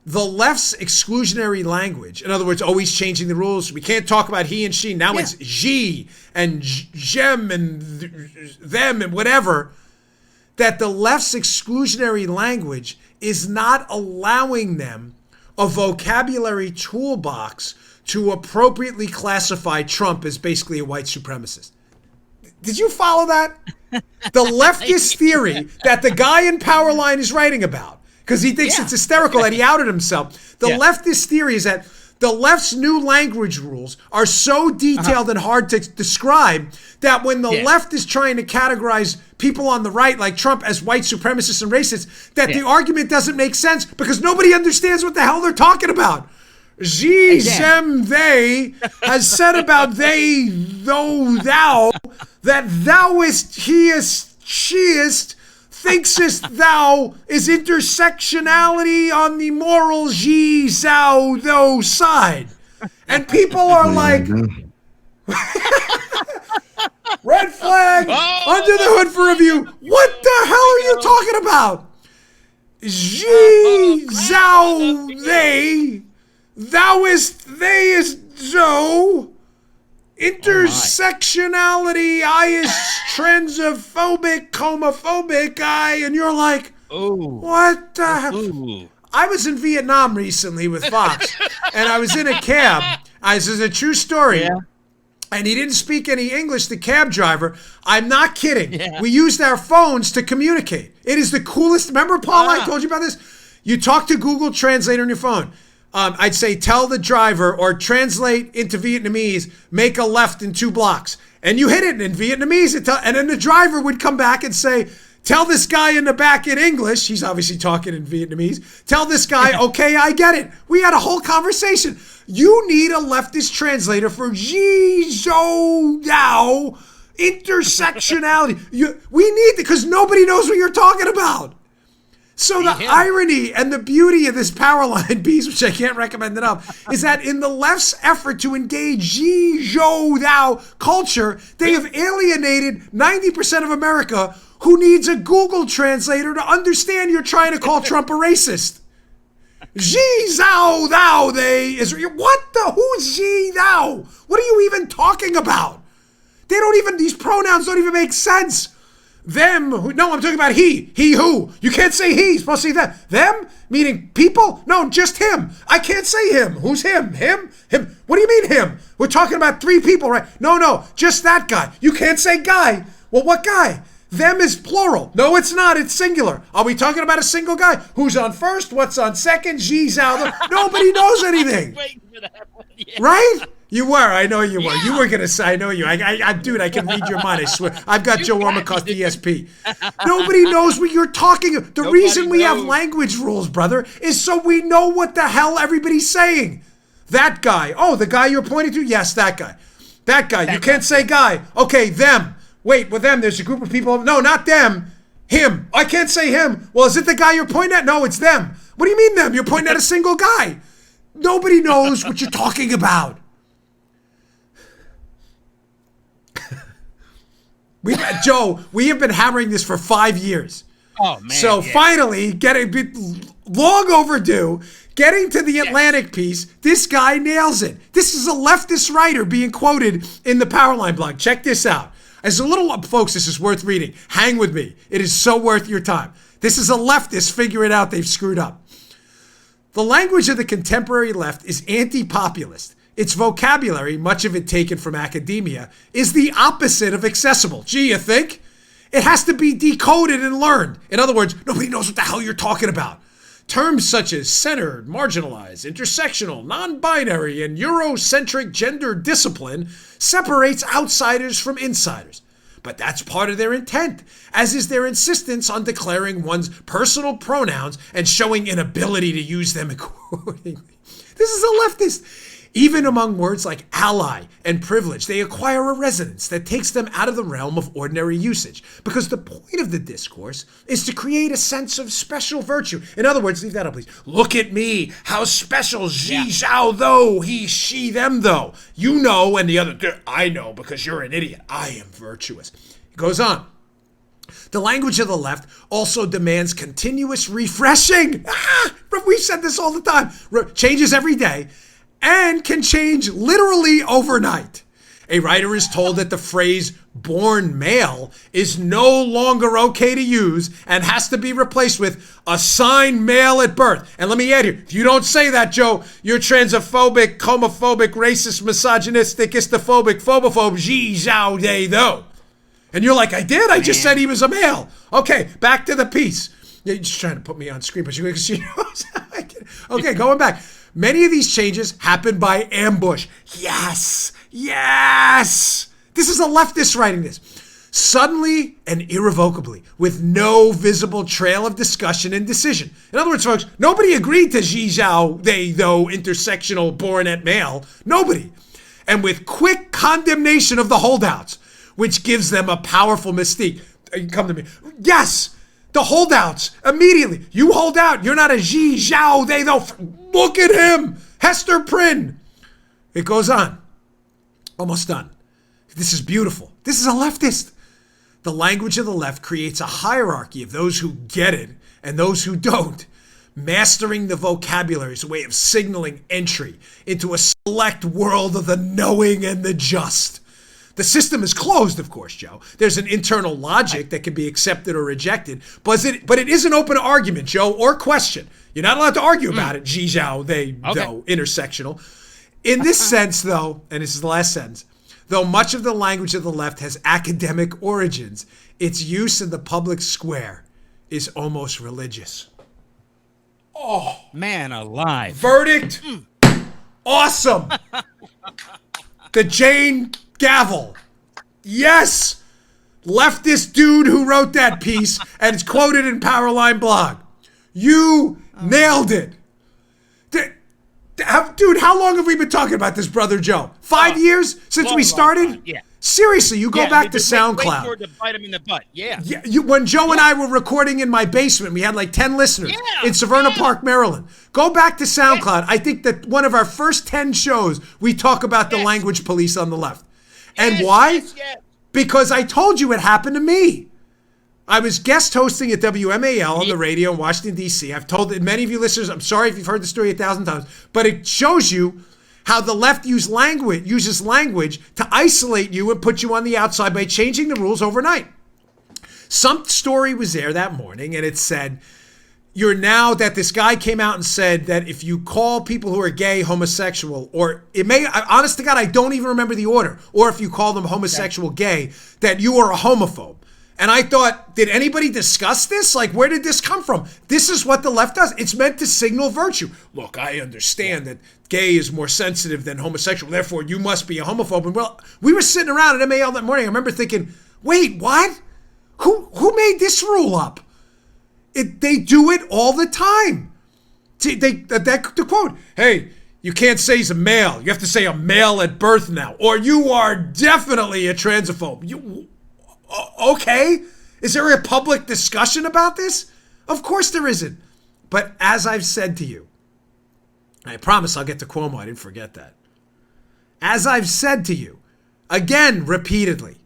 the left's exclusionary language, in other words, always changing the rules. We can't talk about he and she. Now it's she and jem and them and whatever. That the left's exclusionary language is not allowing them a vocabulary toolbox to appropriately classify Trump as basically a white supremacist. Did you follow that? The leftist theory that the guy in Powerline is writing about, because he thinks it's hysterical that he outed himself. The leftist theory is that the left's new language rules are so detailed and hard to describe that when the left is trying to categorize people on the right, like Trump, as white supremacists and racists, that the argument doesn't make sense because nobody understands what the hell they're talking about. She, them, they has said about they, though, thou, that thouest, heest, sheest, thinkest thou is intersectionality on the moral ye, thou, thou side. And people are like, red flag, under the hood for review. What the hell are you talking about? Ye, thou, they, thouest, theyest, zo. Intersectionality, I is transphobic, homophobic, and you're like, what the hell? I was in Vietnam recently with Fox, and I was in a cab. This is a true story. And he didn't speak any English, the cab driver. I'm not kidding. We used our phones to communicate. It is the coolest. Remember, Paul, I told you about this? You talk to Google Translate on your phone. I'd say, tell the driver or translate into Vietnamese, make a left in 2 blocks. And you hit it in Vietnamese. And then the driver would come back and say, tell this guy in the back in English. He's obviously talking in Vietnamese. Tell this guy, okay, I get it. We had a whole conversation. You need a leftist translator for Ji, Zhou, Yao, intersectionality. We need it because nobody knows what you're talking about. So the irony and the beauty of this Powerline piece, which I can't recommend enough, is that in the left's effort to engage Xi, Zhou, Thou culture, they have alienated 90% of America who needs a Google translator to understand you're trying to call Trump a racist. Xi, Zhou, Thou, they, Israel. What the? Who's Xi, Thou? What are you even talking about? These pronouns don't even make sense. Them, no, I'm talking about he who. You can't say he, you're supposed to say them. Them, meaning people? No, just him. I can't say him. Who's him? Him? What do you mean him? We're talking about 3 people, right? No, just that guy. You can't say guy. Well, what guy? Them is plural. No, it's not. It's singular. Are we talking about a single guy? Who's on first? What's on second? G's out. Nobody knows anything. Waiting for that one. Yeah. Right? You were. I know you were. Yeah. You were going to say, I know you. Dude, I can read your mind. I swear. I've got Joe Armacost ESP. Nobody knows what you're talking about. The reason we have language rules, brother, is so we know what the hell everybody's saying. That guy. Oh, the guy you're pointing to? Yes, that guy. That guy. You can't say guy. Okay, them. Wait, with them, there's a group of people. No, not them. Him. I can't say him. Well, is it the guy you're pointing at? No, it's them. What do you mean them? You're pointing at a single guy. Nobody knows what you're talking about. Joe, we have been hammering this for 5 years. Oh, man. So finally, long overdue, getting to the Atlantic piece, this guy nails it. This is a leftist writer being quoted in the Powerline blog. Check this out. As a little, folks, this is worth reading. Hang with me. It is so worth your time. This is a leftist figuring out they've screwed up. The language of the contemporary left is anti-populist. Its vocabulary, much of it taken from academia, is the opposite of accessible. Gee, you think? It has to be decoded and learned. In other words, nobody knows what the hell you're talking about. Terms such as centered, marginalized, intersectional, non-binary, and Eurocentric gender discipline separates outsiders from insiders. But that's part of their intent, as is their insistence on declaring one's personal pronouns and showing an ability to use them accordingly. This is a leftist. Even among words like ally and privilege, they acquire a resonance that takes them out of the realm of ordinary usage. Because the point of the discourse is to create a sense of special virtue. In other words, leave that up, please. Look at me, how special, she, shall, though, he, she, them, though. You know, and the other, I know because you're an idiot. I am virtuous. It goes on. The language of the left also demands continuous refreshing. We've said this all the time. Changes every day. And can change literally overnight. A writer is told that the phrase born male is no longer okay to use and has to be replaced with assigned male at birth. And let me add here, if you don't say that, Joe, you're transphobic, homophobic, racist, misogynistic, histophobic, phobophobe, zhi, zhao, they, though. And you're like, I did? I just said he was a male. Okay, back to the piece. You're just trying to put me on screen, but she knows how I did. Okay, going back. Many of these changes happen by ambush. Yes. This is a leftist writing this. Suddenly and irrevocably, with no visible trail of discussion and decision. In other words, folks, nobody agreed to zhi, zhao, they, though, intersectional, born at male. Nobody. And with quick condemnation of the holdouts, which gives them a powerful mystique. Come to me. Yes. The holdouts, immediately. You hold out. You're not a zhi, zhao, they, though. Look at him. Hester Prynne. It goes on. Almost done. This is beautiful. This is a leftist. The language of the left creates a hierarchy of those who get it and those who don't. Mastering the vocabulary is a way of signaling entry into a select world of the knowing and the just. The system is closed, of course, Joe. There's an internal logic that can be accepted or rejected, but it is an open argument, Joe, or question. You're not allowed to argue about it, zhi, zhao, they, though, intersectional. In this sense, though, and this is the last sentence, though much of the language of the left has academic origins, its use in the public square is almost religious. Oh. Man alive. Verdict. Awesome. The Jane gavel. Yes. Leftist dude who wrote that piece and it's quoted in Powerline blog. You nailed it. Dude, how long have we been talking about this, Brother Joe? 5 years since we started? Yeah. Seriously, you go back to SoundCloud. Wait for it to bite him in the butt. Yeah. When Joe and I were recording in my basement, we had like 10 listeners in Severna Park, Maryland. Go back to SoundCloud. I think that one of our first 10 shows, we talk about the language police on the left. And why? Because I told you it happened to me. I was guest hosting at WMAL on the radio in Washington, D.C. I've told many of you listeners, I'm sorry if you've heard the story 1,000 times, but it shows you how the left uses language to isolate you and put you on the outside by changing the rules overnight. Some story was there that morning, and it said, you're now that this guy came out and said that if you call people who are gay homosexual, or it may, honest to God, I don't even remember the order, or if you call them homosexual gay, that you are a homophobe. And I thought, did anybody discuss this? Like, where did this come from? This is what the left does. It's meant to signal virtue. Look, I understand that gay is more sensitive than homosexual, therefore you must be a homophobe. And well, we were sitting around at MAL that morning. I remember thinking, wait, what? Who made this rule up? They do it all the time. The quote, hey, you can't say he's a male. You have to say a male at birth now, or you are definitely a transphobe. Okay? Is there a public discussion about this? Of course there isn't. But as I've said to you, I promise I'll get to Cuomo. I didn't forget that. As I've said to you, again, repeatedly,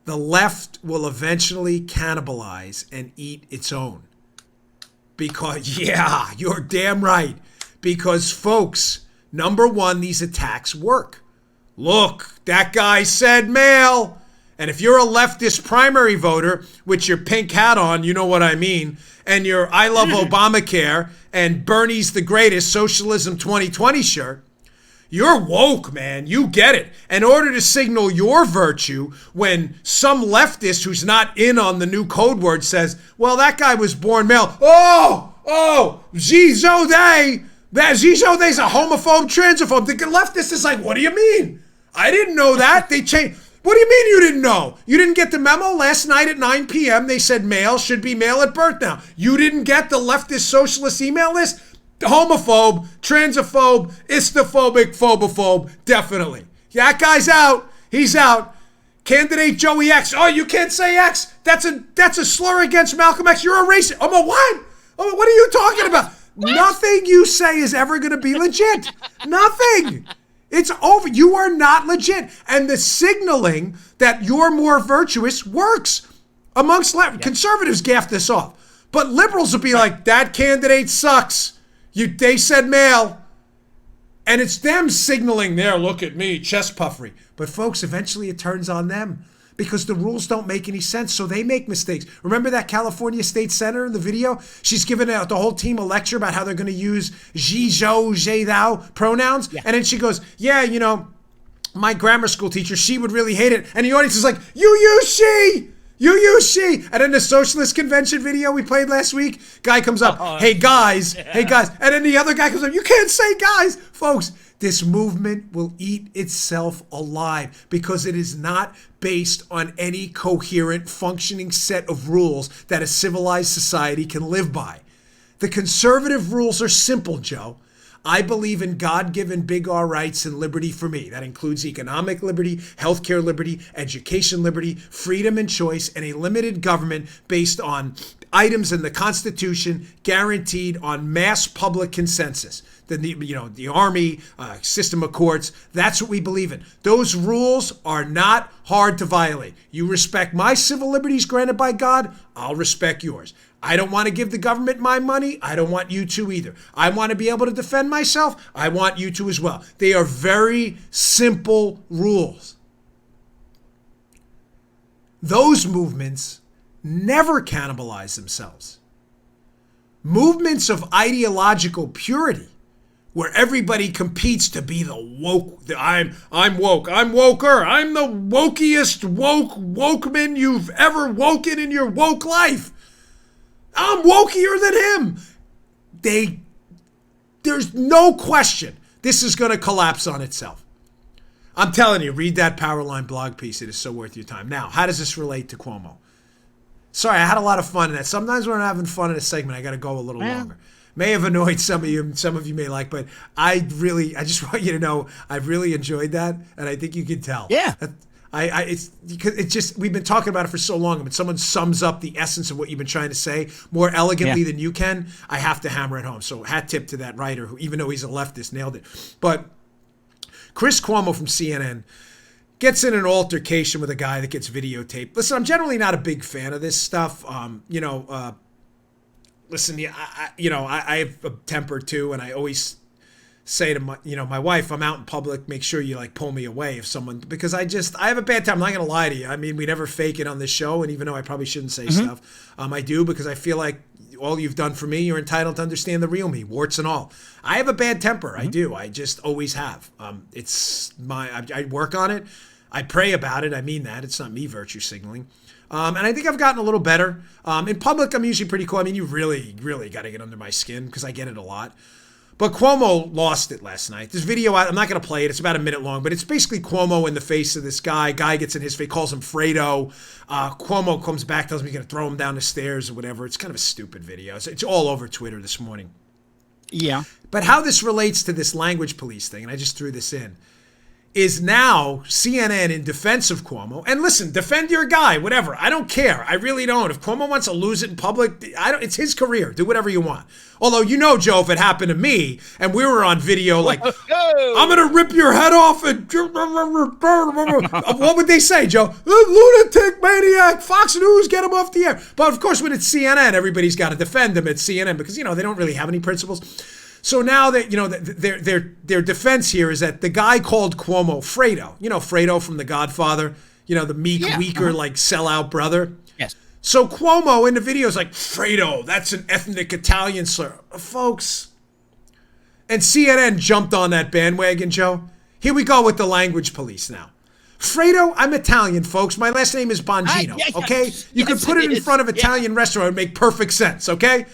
the left will eventually cannibalize and eat its own. Because, yeah, you're damn right. Because, folks, number one, these attacks work. Look, that guy said male. And if you're a leftist primary voter with your pink hat on, you know what I mean, and your I Love Obamacare and Bernie's the Greatest Socialism 2020 shirt, you're woke, man. You get it. In order to signal your virtue, when some leftist who's not in on the new code word says, well, that guy was born male. Zizoday's a homophobe, transphobe. The leftist is like, what do you mean? I didn't know that. They changed. What do you mean you didn't know? You didn't get the memo? Last night at 9 p.m. they said male should be male at birth now. You didn't get the leftist socialist email list? Homophobe, transphobe, istophobic, phobophobe, definitely. That guy's out. He's out. Candidate Joey X. Oh, you can't say X. That's a slur against Malcolm X. You're a racist. Oh, what? Oh, what are you talking about? What? Nothing you say is ever going to be legit. Nothing. It's over. You are not legit. And the signaling that you're more virtuous works. Amongst conservatives gaff this off. But liberals will be like, that candidate sucks. They said male. And it's them signaling there, look at me, chest puffery. But folks, eventually it turns on them because the rules don't make any sense, so they make mistakes. Remember that California state senator in the video? She's giving the whole team a lecture about how they're going to use she, thou pronouns. Yeah. And then she goes, yeah, you know, my grammar school teacher, she would really hate it. And the audience is like, you use she. You use she. And then the socialist convention video we played last week, guy comes up, hey guys. And then the other guy comes up, you can't say guys. Folks, this movement will eat itself alive because it is not based on any coherent, functioning set of rules that a civilized society can live by. The conservative rules are simple, Joe. I believe in God-given big R rights and liberty for me. That includes economic liberty, healthcare liberty, education liberty, freedom and choice, and a limited government based on items in the Constitution guaranteed on mass public consensus. The army, system of courts, that's what we believe in. Those rules are not hard to violate. You respect my civil liberties granted by God, I'll respect yours. I don't want to give the government my money. I don't want you to either. I want to be able to defend myself. I want you to as well. They are very simple rules. Those movements never cannibalize themselves. Movements of ideological purity, where everybody competes to be the woke. I'm woke. I'm woker. I'm the wokiest wokeman you've ever woken in your woke life. I'm wokier than him. There's no question this is going to collapse on itself. I'm telling you, read that Powerline blog piece. It is so worth your time. Now, how does this relate to Cuomo? Sorry, I had a lot of fun in that. Sometimes when I'm having fun in a segment, I got to go a little longer. May have annoyed some of you, some of you may like, but I just want you to know I've really enjoyed that, and I think you can tell. Yeah. It's just, we've been talking about it for so long, but someone sums up the essence of what you've been trying to say more elegantly than you can, I have to hammer it home. So hat tip to that writer who, even though he's a leftist, nailed it. But Chris Cuomo from CNN gets in an altercation with a guy that gets videotaped. Listen, I'm generally not a big fan of this stuff. Listen, I have a temper too, and I always say to my wife, I'm out in public, make sure you like pull me away if someone, because I have a bad time. I'm not going to lie to you. I mean, we never fake it on this show. And even though I probably shouldn't say stuff, I do, because I feel like all you've done for me, you're entitled to understand the real me, warts and all. I have a bad temper. I do. I just always have. I work on it. I pray about it. I mean that. It's not me virtue signaling. And I think I've gotten a little better. In public, I'm usually pretty cool. I mean, you really, really got to get under my skin because I get it a lot. But Cuomo lost it last night. This video, I'm not going to play it. It's about a minute long, but it's basically Cuomo in the face of this guy. Guy gets in his face, calls him Fredo. Cuomo comes back, tells him he's going to throw him down the stairs or whatever. It's kind of a stupid video. It's all over Twitter this morning. Yeah. But how this relates to this language police thing, and I just threw this in, is now CNN in defense of Cuomo. And listen, defend your guy, whatever. I don't care. I really don't. If Cuomo wants to lose it in public, it's his career. Do whatever you want. Although, Joe, if it happened to me and we were on video like, I'm going to rip your head off and what would they say, Joe? Lunatic, maniac, Fox News, get him off the air. But of course, when it's CNN, everybody's got to defend them at CNN because, they don't really have any principles. So now that, their defense here is that the guy called Cuomo Fredo, Fredo from The Godfather, the meek, weaker, like sellout brother. Yes. So Cuomo in the video is like, Fredo, that's an ethnic Italian slur. Folks. And CNN jumped on that bandwagon, Joe. Here we go with the language police now. Fredo, I'm Italian, folks. My last name is Bongino, okay? You can put it in front of Italian restaurant. It would make perfect sense, okay?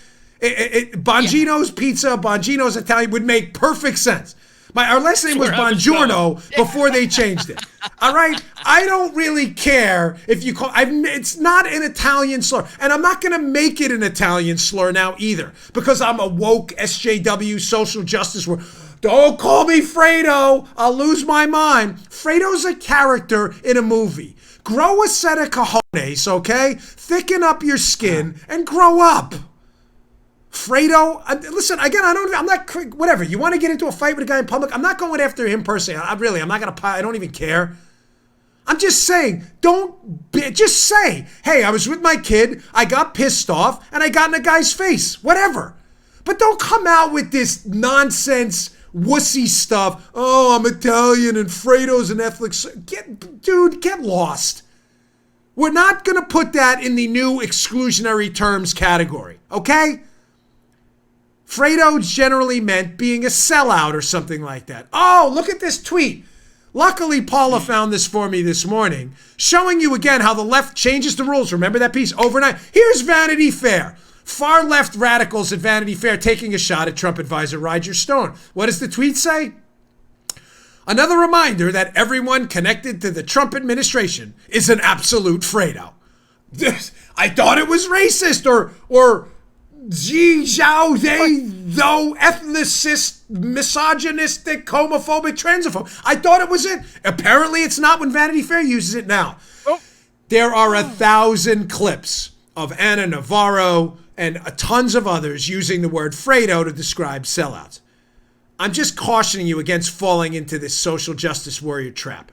Bongino's pizza, Bongino's Italian would make perfect sense. Our last name was Buongiorno before they changed it. All right? I don't really care if you call it's not an Italian slur. And I'm not going to make it an Italian slur now either because I'm a woke SJW social justice warrior. Don't call me Fredo. I'll lose my mind. Fredo's a character in a movie. Grow a set of cojones, okay? Thicken up your skin and grow up. Fredo, listen, again, I'm not, whatever. You want to get into a fight with a guy in public? I'm not going after him personally. I'm not going to, I don't even care. I'm just saying, just say, hey, I was with my kid, I got pissed off, and I got in a guy's face. Whatever. But don't come out with this nonsense, wussy stuff. Oh, I'm Italian and Fredo's an ethnic. Get lost. We're not going to put that in the new exclusionary terms category, okay? Fredo generally meant being a sellout or something like that. Oh, look at this tweet. Luckily, Paula found this for me this morning, showing you again how the left changes the rules. Remember that piece overnight? Here's Vanity Fair. Far left radicals at Vanity Fair taking a shot at Trump advisor Roger Stone. What does the tweet say? Another reminder that everyone connected to the Trump administration is an absolute Fredo. I thought it was racist or though ethnicist, misogynistic, homophobic, transphobic. I thought it was it. Apparently it's not when Vanity Fair uses it now. There are 1,000 clips of Ana Navarro and tons of others using the word Fredo to describe sellouts. I'm just cautioning you against falling into this social justice warrior trap.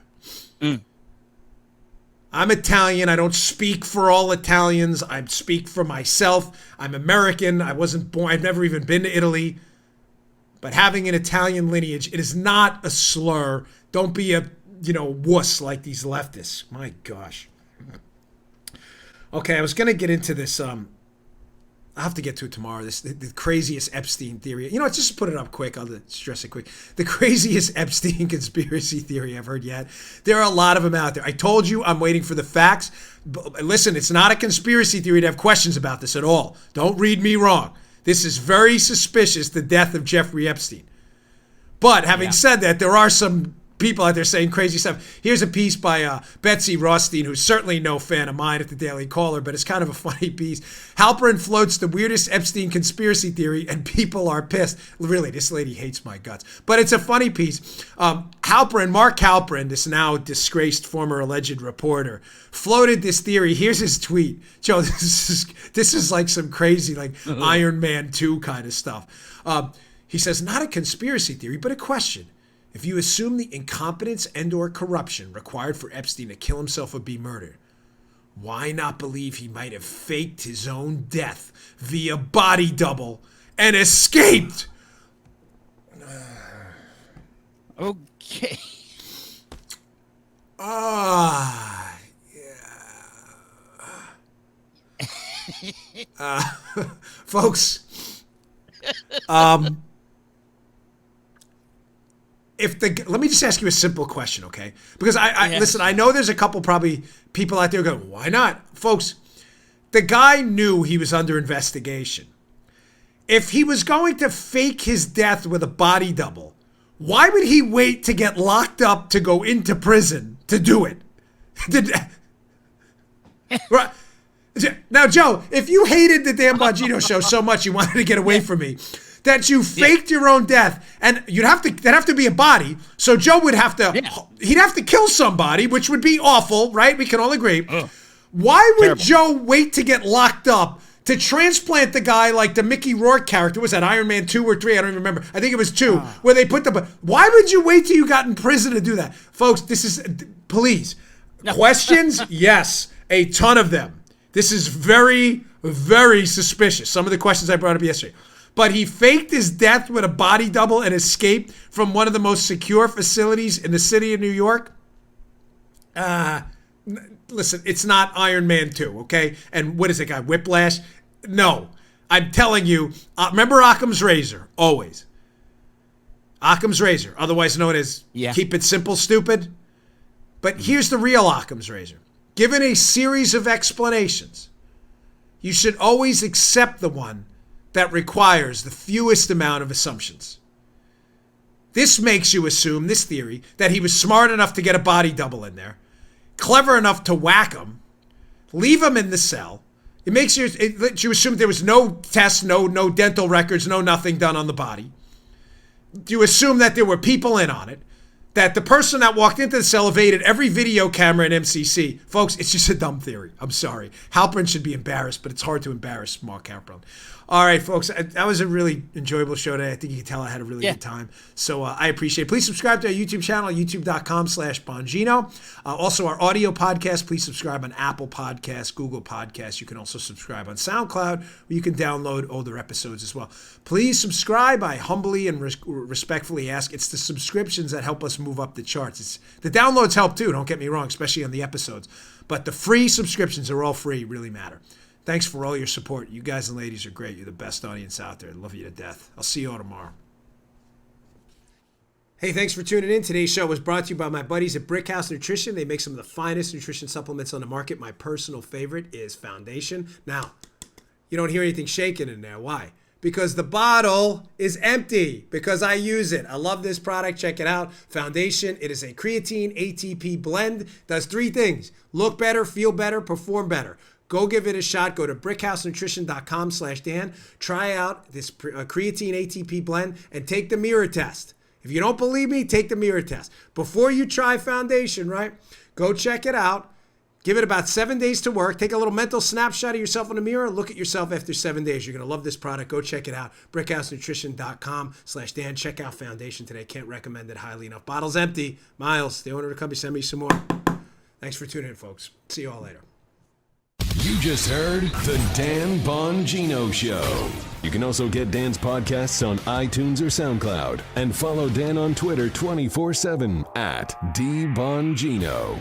I'm Italian. I don't speak for all Italians. I speak for myself. I'm American. I wasn't born. I've never even been to Italy. But having an Italian lineage, it is not a slur. Don't be a, wuss like these leftists. My gosh. Okay, I was going to get into this. I'll have to get to it tomorrow. The craziest Epstein theory. Let's just put it up quick. I'll stress it quick. The craziest Epstein conspiracy theory I've heard yet. There are a lot of them out there. I told you I'm waiting for the facts. But listen, it's not a conspiracy theory to have questions about this at all. Don't read me wrong. This is very suspicious, the death of Jeffrey Epstein. But having said that, there are some people out there saying crazy stuff. Here's a piece by Betsy Rothstein, who's certainly no fan of mine at the Daily Caller, but it's kind of a funny piece. Halperin floats the weirdest Epstein conspiracy theory, and people are pissed. Really, this lady hates my guts. But it's a funny piece. Mark Halperin, this now disgraced former alleged reporter, floated this theory. Here's his tweet. Joe, this is like some crazy, like Iron Man 2 kind of stuff. He says, not a conspiracy theory, but a question. If you assume the incompetence and or corruption required for Epstein to kill himself or be murdered, why not believe he might have faked his own death via body double and escaped? Okay. Folks, let me just ask you a simple question, okay? Because listen, I know there's a couple probably people out there going, why not? Folks, the guy knew he was under investigation. If he was going to fake his death with a body double, why would he wait to get locked up to go into prison to do it? Right. Now, Joe, if you hated the Dan Bongino show so much you wanted to get away from me, that you faked your own death, and that'd have to be a body. So Joe would have to, he'd have to kill somebody, which would be awful, right? We can all agree. Why would Joe wait to get locked up to transplant the guy like the Mickey Rourke character? Was that Iron Man 2 or 3? I don't even remember. I think it was 2, where they put why would you wait till you got in prison to do that? Folks, this is, please. Questions? Yes, a ton of them. This is very, very suspicious. Some of the questions I brought up yesterday. But he faked his death with a body double and escaped from one of the most secure facilities in the city of New York. Listen, it's not Iron Man 2, okay? And what is it, guy? Whiplash? No. I'm telling you, remember Occam's razor, always. Occam's razor, otherwise known as keep it simple, stupid. But here's the real Occam's razor. Given a series of explanations, you should always accept the one that requires the fewest amount of assumptions. This makes you assume, this theory, that he was smart enough to get a body double in there, clever enough to whack him, leave him in the cell. It lets you assume there was no tests, no dental records, no nothing done on the body. You assume that there were people in on it, that the person that walked into the cell evaded every video camera in MCC. Folks, it's just a dumb theory. I'm sorry. Halpern should be embarrassed, but it's hard to embarrass Mark Halpern. All right, folks, that was a really enjoyable show today. I think you can tell I had a really good time. So I appreciate it. Please subscribe to our YouTube channel, youtube.com/Bongino. Also, our audio podcast, please subscribe on Apple Podcasts, Google Podcasts. You can also subscribe on SoundCloud, where you can download older episodes as well. Please subscribe. I humbly and respectfully ask. It's the subscriptions that help us move up the charts. The downloads help too, don't get me wrong, especially on the episodes. But the free subscriptions are all free, really matter. Thanks for all your support. You guys and ladies are great. You're the best audience out there. I love you to death. I'll see you all tomorrow. Hey, thanks for tuning in. Today's show was brought to you by my buddies at Brickhouse Nutrition. They make some of the finest nutrition supplements on the market. My personal favorite is Foundation. Now, you don't hear anything shaking in there. Why? Because the bottle is empty, because I use it. I love this product. Check it out. Foundation. It is a creatine ATP blend. Does 3 things. Look better, feel better, perform better. Go give it a shot. Go to brickhousenutrition.com/Dan. Try out this creatine ATP blend and take the mirror test. If you don't believe me, take the mirror test. Before you try Foundation, right? Go check it out. Give it about 7 days to work. Take a little mental snapshot of yourself in the mirror. Look at yourself after 7 days. You're going to love this product. Go check it out. brickhousenutrition.com/Dan. Check out Foundation today. Can't recommend it highly enough. Bottle's empty. Miles, the owner of the company, send me some more. Thanks for tuning in, folks. See you all later. You just heard The Dan Bongino Show. You can also get Dan's podcasts on iTunes or SoundCloud. And follow Dan on Twitter 24/7 @DBongino.